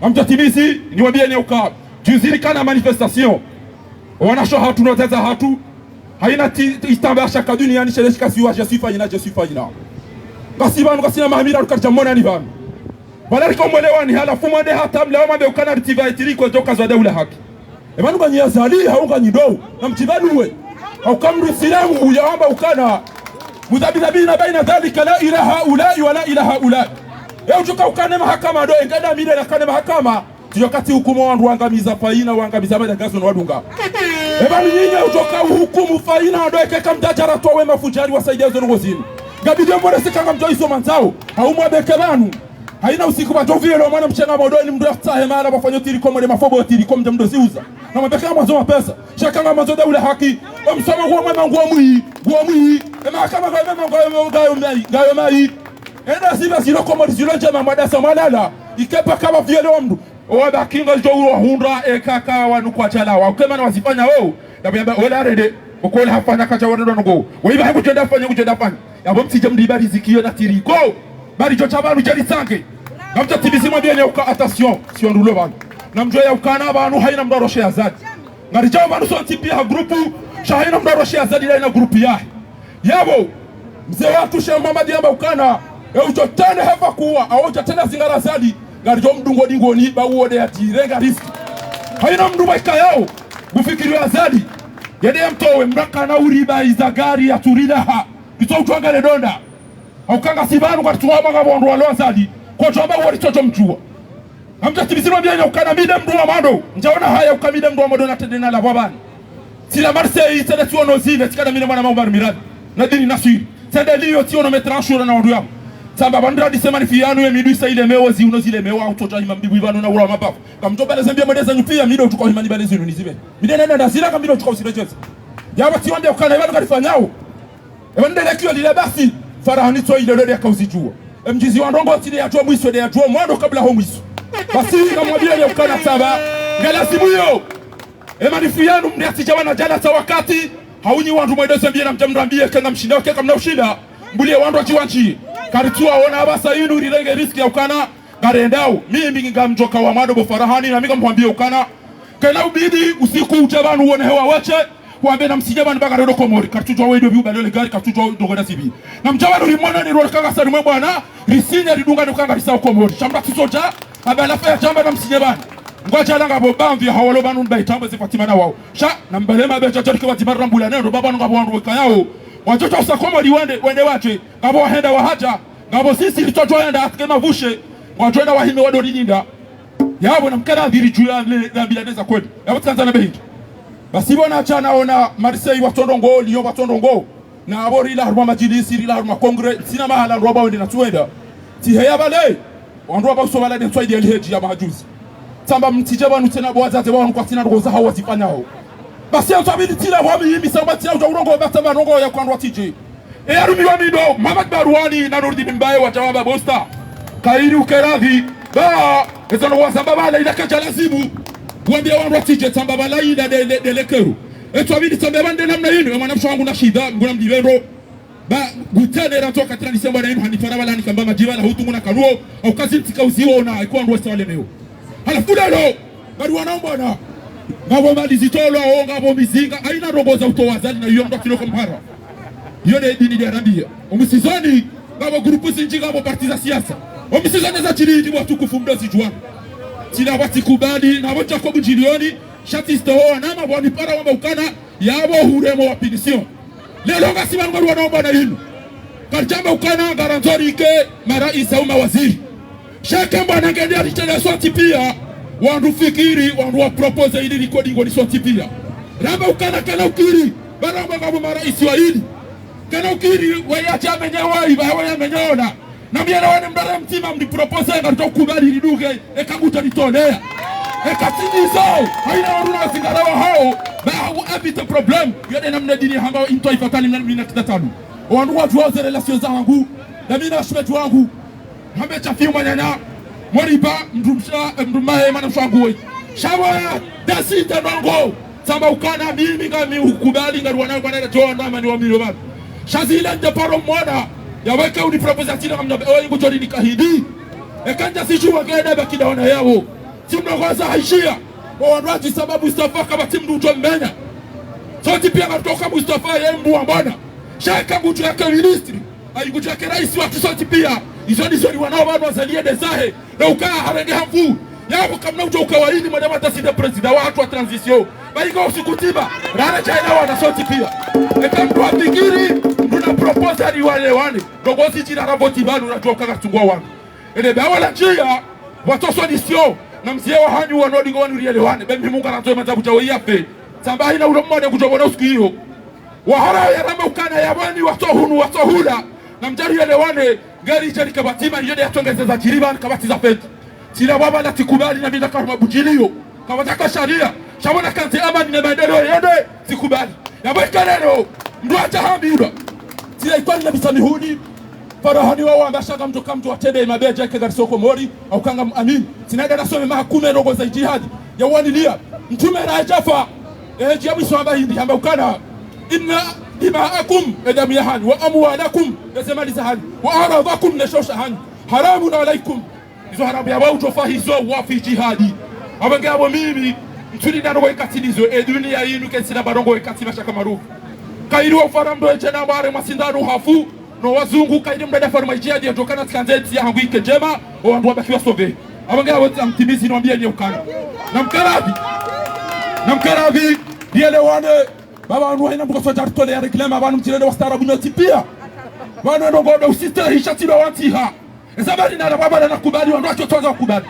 amtatibisi ni wabia ni uka juziri kana manifestation wanasho hatu noteza hatu haina istamba shaka duniani sheleshika siwa je suis fayina kasi banu kasi na mahamira rukarja mona ni banu wala ko mwelewani hala fumande hata mlewa mambe ukana ritiva itiriko joka za daula haki banu banya zali haunga nyido na mtibanu we au kamru silamu uyawamba ukana mudhabidhabina baina dhalika la ilaha ulai wa la ilaha ulai. Ujuka ukane mahakama ndo engada mile na kane mahakama tuyokati hukumu wandu wangamiza faina wangamiza madagazo na wadunga. Eba nyinyi ujoka hukumu faina ndo ekeka mdajara tuwa wema fujari wasaidia uzo ngozini. Gabidi mbore sikanga mjoi so manzao haumwa bekebanu. Haina usiku batovile lo mwana mchenga modoni mdu yaktahe mara wafanyo tirikomo de mafobo tirikomo de mdozi uza. Na mabeka mazo mapesa. Shakanga mazo da ule haki. Msoma nguwa mwema nguwa mui. Ema kama kwa mwema gayo mai. Enda siba silo komodi silo njema mwadasa malala. Ikepa kama vile mdu. Owa kinga jowuro hundra ekaka wanu kwa chalawa. Ukema na wasifanya wao. Na biyamba ola rede. Ukola hafanya kacha wadendo ngo. Weiba hangu chenda fanya. Yabo mtije mdibari zikiyo na tiriko. Bari jochabanu jeli sanke. Namta tibisi mwabiene uka attention. Sio ndulo banu. Namjoya ya ukana banu haina mdaroshe azadi. Ngarijao banu so tipi ha grupu. Shahina mdaroshe azadi la ina grupu yahe. Yabo. Mze watu shamba diamba ukana. Ucho tene hefa kuwa. Aocha tena zingara azadi. Ngarijao mdungo dingoni. Ba uode ya tirenga riski. Haina mduba ika yao. Bufikiri wa azadi. Yede ya mtowe mraka na uriba izagari ya turidaha. Kito utuanga le donda. Haukanga sibanu kwa tuwa mga wandu walo azadi. Kwa chomba wali chocho mchua. Hamja tibisiri wabianya ukana mide mdu wa mando. Njaona haya ukamide mdu wa mando na tedena la wabani. Sila Marseille sede tuono zile. Tikada mine mwana maumari miradi. Nadini nasiri. Sede liyo tiono metranshura na wandu yamu. Samba bandra disema ni fiyanu ya midu isa ile mewa zi uno zile mewa. Utocha hima mbibu ibanu na ura mabafu. Kamtoba zembia mwedeza nyupia mido utuka hima nibale zinu nizibe. Mide nena na zila kamido utuka usile jezi. Yawa tiwande ukana ibanu karifanyao. Wende lekio lile basi farahani to ile lele akauzijua. Mjizi wa ndongo tili yajua mwiso de yajua mwando kabla ho mwiso. Basi kamwambia ile ukana saba ngala sibuyo. Manifiyanu mniasi jawana jana sa wakati haunyi wandu mwedoze mbie na mjamrambie kanga mshinda wake kama ushinda mbulie wandu wachiwanchi. Karitua ona abasa yinu rilenge riski ya ukana garendao. Mimi ngamjoka wa mado farahani na mimi mwambie ukana kana ubidi usiku ujabanu uone hewa wache. Kuambe na msijaba ni baka komori kartujwa wedo biuba lele gari kartujwa ndogoda sibi na mjaba limona ni rolkanga sari mwe bwana risinya lidunga ndukanga risao komori shamba kisoja abala fa jamba na msijaba ngoja langa bobamvi hawalo banu mbai tambo zifatima na wao sha na mbalema becha chori kwa timarra mbula nendo baba ngabo wandu wekayao watoto usa komori wende wache ngabo henda wahaja ngabo sisi litoto henda atkema vushe watoenda wahime wado lininda yabo na mkana dhiri juu ya bilaneza kweli yabo Tanzania behingi. Basi bona achana ona Marseille watondongo Lyon watondongo na abori la haruma majilisi la haruma kongre sina mahala roba wende na tuenda ti heya bale wandu aba so bala de twaidi elheji ya majuzi tamba mtijaba nutena bwazaze wanu kwa tina ngoza hawa zifanyao basi utabidi tila wami yimi samba tia urongo batamba rongo ya kwa tije e arumi wa mido Mamad Barwani na Nurdin Mbaye wa jawaba bosta kairi ukeradhi ba ezano wasamba bala ila kajalazimu Wambia wangu watije tamba balaida de lekeru. Eto abidi tamba bande namna yinu. Mwana msho wangu na shida. Mguna mdivero. Ba gutane rantoka katika Disemba na yinu. Hanifara wala nikamba majiva na hutu muna kanuo. Au kazi mtika uziwa na ikuwa ngu westa wale meo. Halafu lelo. Gadu wanaomba na. Ngabo malizitolo o ngabo mizinga. Aina rogoza utowazali na yuwa kiloko mhara. Yone dini de arabia. Omisizoni. Ngabo grupu sinji ngabo partiza siasa. Omisizoni za chini ndi watu kufumdozi juwana. Sina wati kubadi na wacha kwa mjilioni shati istohoa nama wani para wamba ukana yabo huremo wa pinisyon lelo nga siwa nga wanaomba na hinu karjamba ukana garanzori ike maraisa uma waziri shaka mba nangendia richana swati pia wandu fikiri wandu wa propose ili recording ni swati pia ramba ukana kana ukiri baramba nga maraisi wa hili kana ukiri wayacha menyewa iba waya menyeona na miena wane mdare mtima mdipropose nga kubali liduge ekaguta litolea ekatinizo haina waruna wasingarawa hao bahu abite problem yade na mnedini hambao into ifatali mnedini kitatanu wandu watu waze relasyon za wangu na mina shmetu wangu hambe chafiu manyanya moriba mdumahe mana mshanguwe shawa dasi tenongo samba ukana mimi ngami ukubali nga ruwana kwa nere toa ndama ni wamilo bado shazila njaparo mwana ya weka unipropose atina kamna oe ingu jori nikahidi ekanja siju wagene baki daona yao timu ngoza haishia wanwaji sababu Mustafa kama timu ndio mmenya sote pia kutoka Mustafa yembu ambana shaka ngutu yake ministry aingutu yake rais wa sote pia hizo ndizo wanao bado wazalie desahe na ukaa harenge hamfu yao kama ujo ukawaidi madama tasinde president watu wa transition baigo usikutiba rana chaina wana sote pia ekamdu apigiri nduna propose ni wale wane dogozi jina raboti banu unajua kaka tungwa wangu ene ba wala njia watoso ni sio na mzee wa hanyu wanodi ngwanu rielewane bembi Mungu anatoa matabu cha yafe sambahi na ule mmoja kujobona siku hiyo wahara ya rama ukana ya wani watohunu watohula na mjari rielewane gari jari kabatima yode yatongezeza kiriban kabati za feti sina baba la tikubali na bidaka mabujilio kabataka sharia shabona kanti amani na maendeleo yode sikubali yabeka leo ndo atahambira sina ikwani na bisamihudi farahani wao ambashaka mtu watebe mabeja yake gari soko mori au kanga amin sinaida nasome mahakume rogo za jihad ya wanilia mtume rajafa jabu swamba hindi hamba ukana inna dima'akum edamiyahani wa amwalakum yasemali zahani wa aradakum nashoshahan haramun alaikum izo haramu ya wao tofahizo wa fi jihadi abangabo mimi mtuli naro ikatinizo dunia yinu kesina barongo ikatina shaka marufu kairi wa faramdo ejena mare masindano hafu no wazungu kairi mdada farma jihadi yatokana tkanzeti ya hangu ike jema o wandu wabakiwa sove abangabo mtimizi niambia ni ukana na mkaravi dielewane baba wanu haina mbuka soja artole ya reklama wanu mtirede wastarabu nyoti pia wanu enongoda usistera hishatilo wantiha ezabari na baba na kubali wanu wacho toza wakubali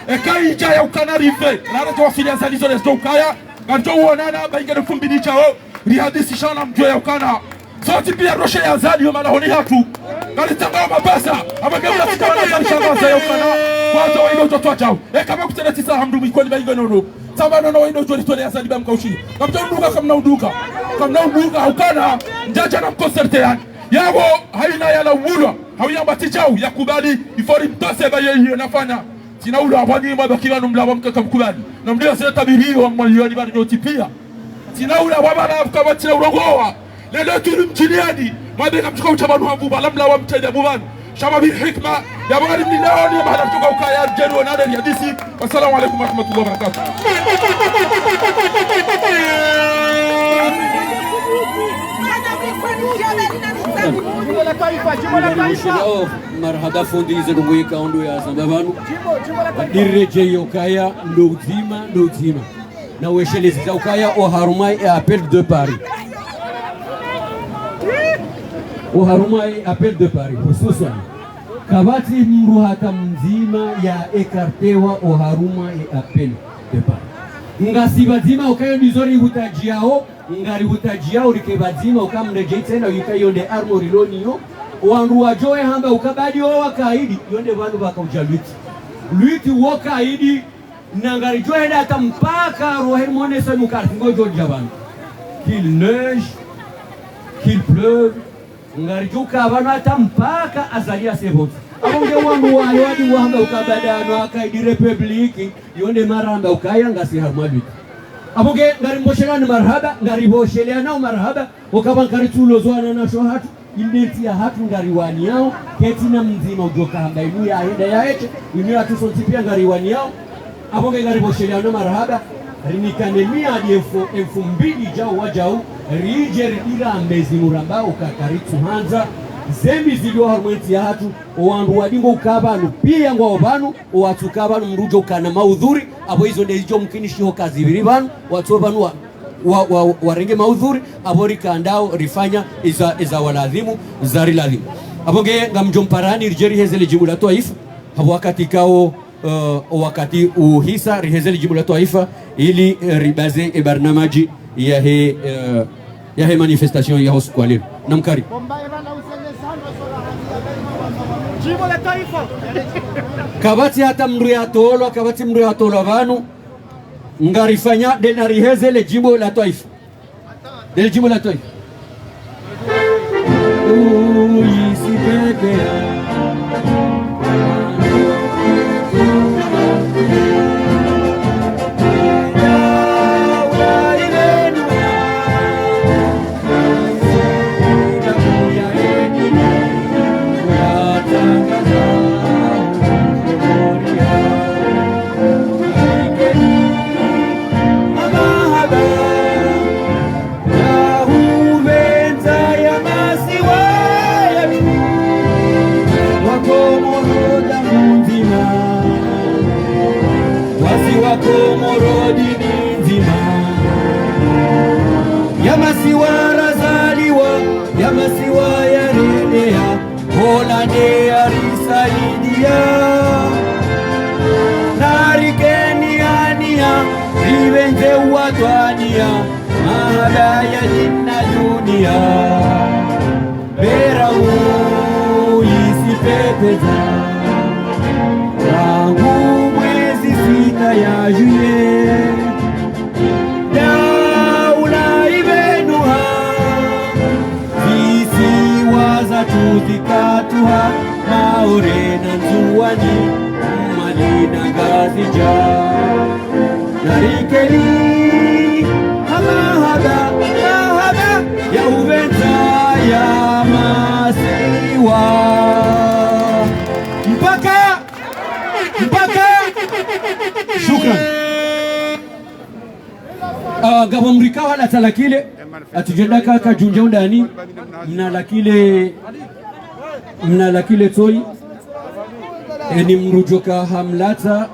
ekai ija ya ukanarife nara jawasili ya zalizo lesdo ukaya ganjo uonana baingere fumbini chao rihadisi shana mjua ya ukana soti pia roshe ya zali yoma lahoni hatu galitanga mabasa abagabila sikamana zali shangaza ya ukana kwanza wa ilo utotoa chao kama kutele tisa hamdumi kwa niba nono sabana na wino jori tole ya zali ba mkaushi kamta unduka kamna unduka ukana njaja na mkonserte yani yabo haina yala uwulwa hawiyamba tichau ya kubali ifori mtose ba yeye nafanya sina ule abani mabakira numlaba mkaka mkubali na mdio sasa tabiri wa mwalioni bado nyotipia sina ule baba na kama tina urongoa leo tuli mjiliani mabeka mchukua utabanu habu balamla wa mtende bubani shama bi hikma ya bari ni leo ni baada kutoka ukaya jenu na ya DC wassalamu alaykum wa rahmatullahi wa barakatuh marhaba fondize nduguika ondo ya zambavanu dirije yokaya ndozima na weshelezi za ukaya o harumai et appel de Paris o harumai appel de Paris hususan kabati mruhaka mzima ya ekartewa o haruma et appel de Paris ngasibazima ukayo nizori hutajiao ngari hutajiao rikebazima ukamreje tena yukayo de armori loniyo wandu wajoe hamba ukabadi wa wakaidi yonde vandu vakaujaluti luiti wakaidi nangari joe data mpaka rohe monesa mukarti ngojo jaban qu'il neige qu'il pleuve ngari joka vanata mpaka azalia sebot abonge wandu wayadi wahamba ukabadano akaidi republiki yonde maramba ukaya ngasi harmadu abonge ngari mboshelana marhaba ngari boshelana marhaba ukabankari tulo zwana na shohatu indeti ya hatu ngariwani yao ketina mzima ujoka hamba inu ya aenda ya eche inu ya tusontipia ngariwani yao abonge ngaribosheliano marahaba rinikanelmia adi elfu mbili jao wajau rije ridira ambezi muramba ukakaritu hanza zembi zilio harumenti ya hatu owandu wadingo ukabanu pia ngwa obanu watu kabanu mrujo ukana maudhuri abo hizo ndezijo mkinishiho kazi viribanu watu obanu warenge maudhuri abori kandao rifanya iza waladhimu zari ladhimu abonge ngamjomparani rijeri hezele jimu la toaifa hapo wakati kao wakati uhisa rihezele jimu la toaifa ili ribaze barnamaji ya he manifestation ya hospitali namkari jimu la toaifa kabati hata mru ya tolo vanu ngarifanya denariheze le jimbo la taifa del jimbo la taifa Yamasiwa razaliwa, Yamasiwa ya Mola ndiye alisaidia narikeniania rivenze watwania mahadaya jinna dunia beramu isipepeza tangu mwezi 6 ya juillet daula ivenuha visiwaza tuzikatuha maorena nzuwani malina gazija narikeni mahada ya uvenza ya masiwa mpaka shukran gabo mrikawa la talakile atujendaka kajunja ndani mna lakile toi eni mrujoka hamlata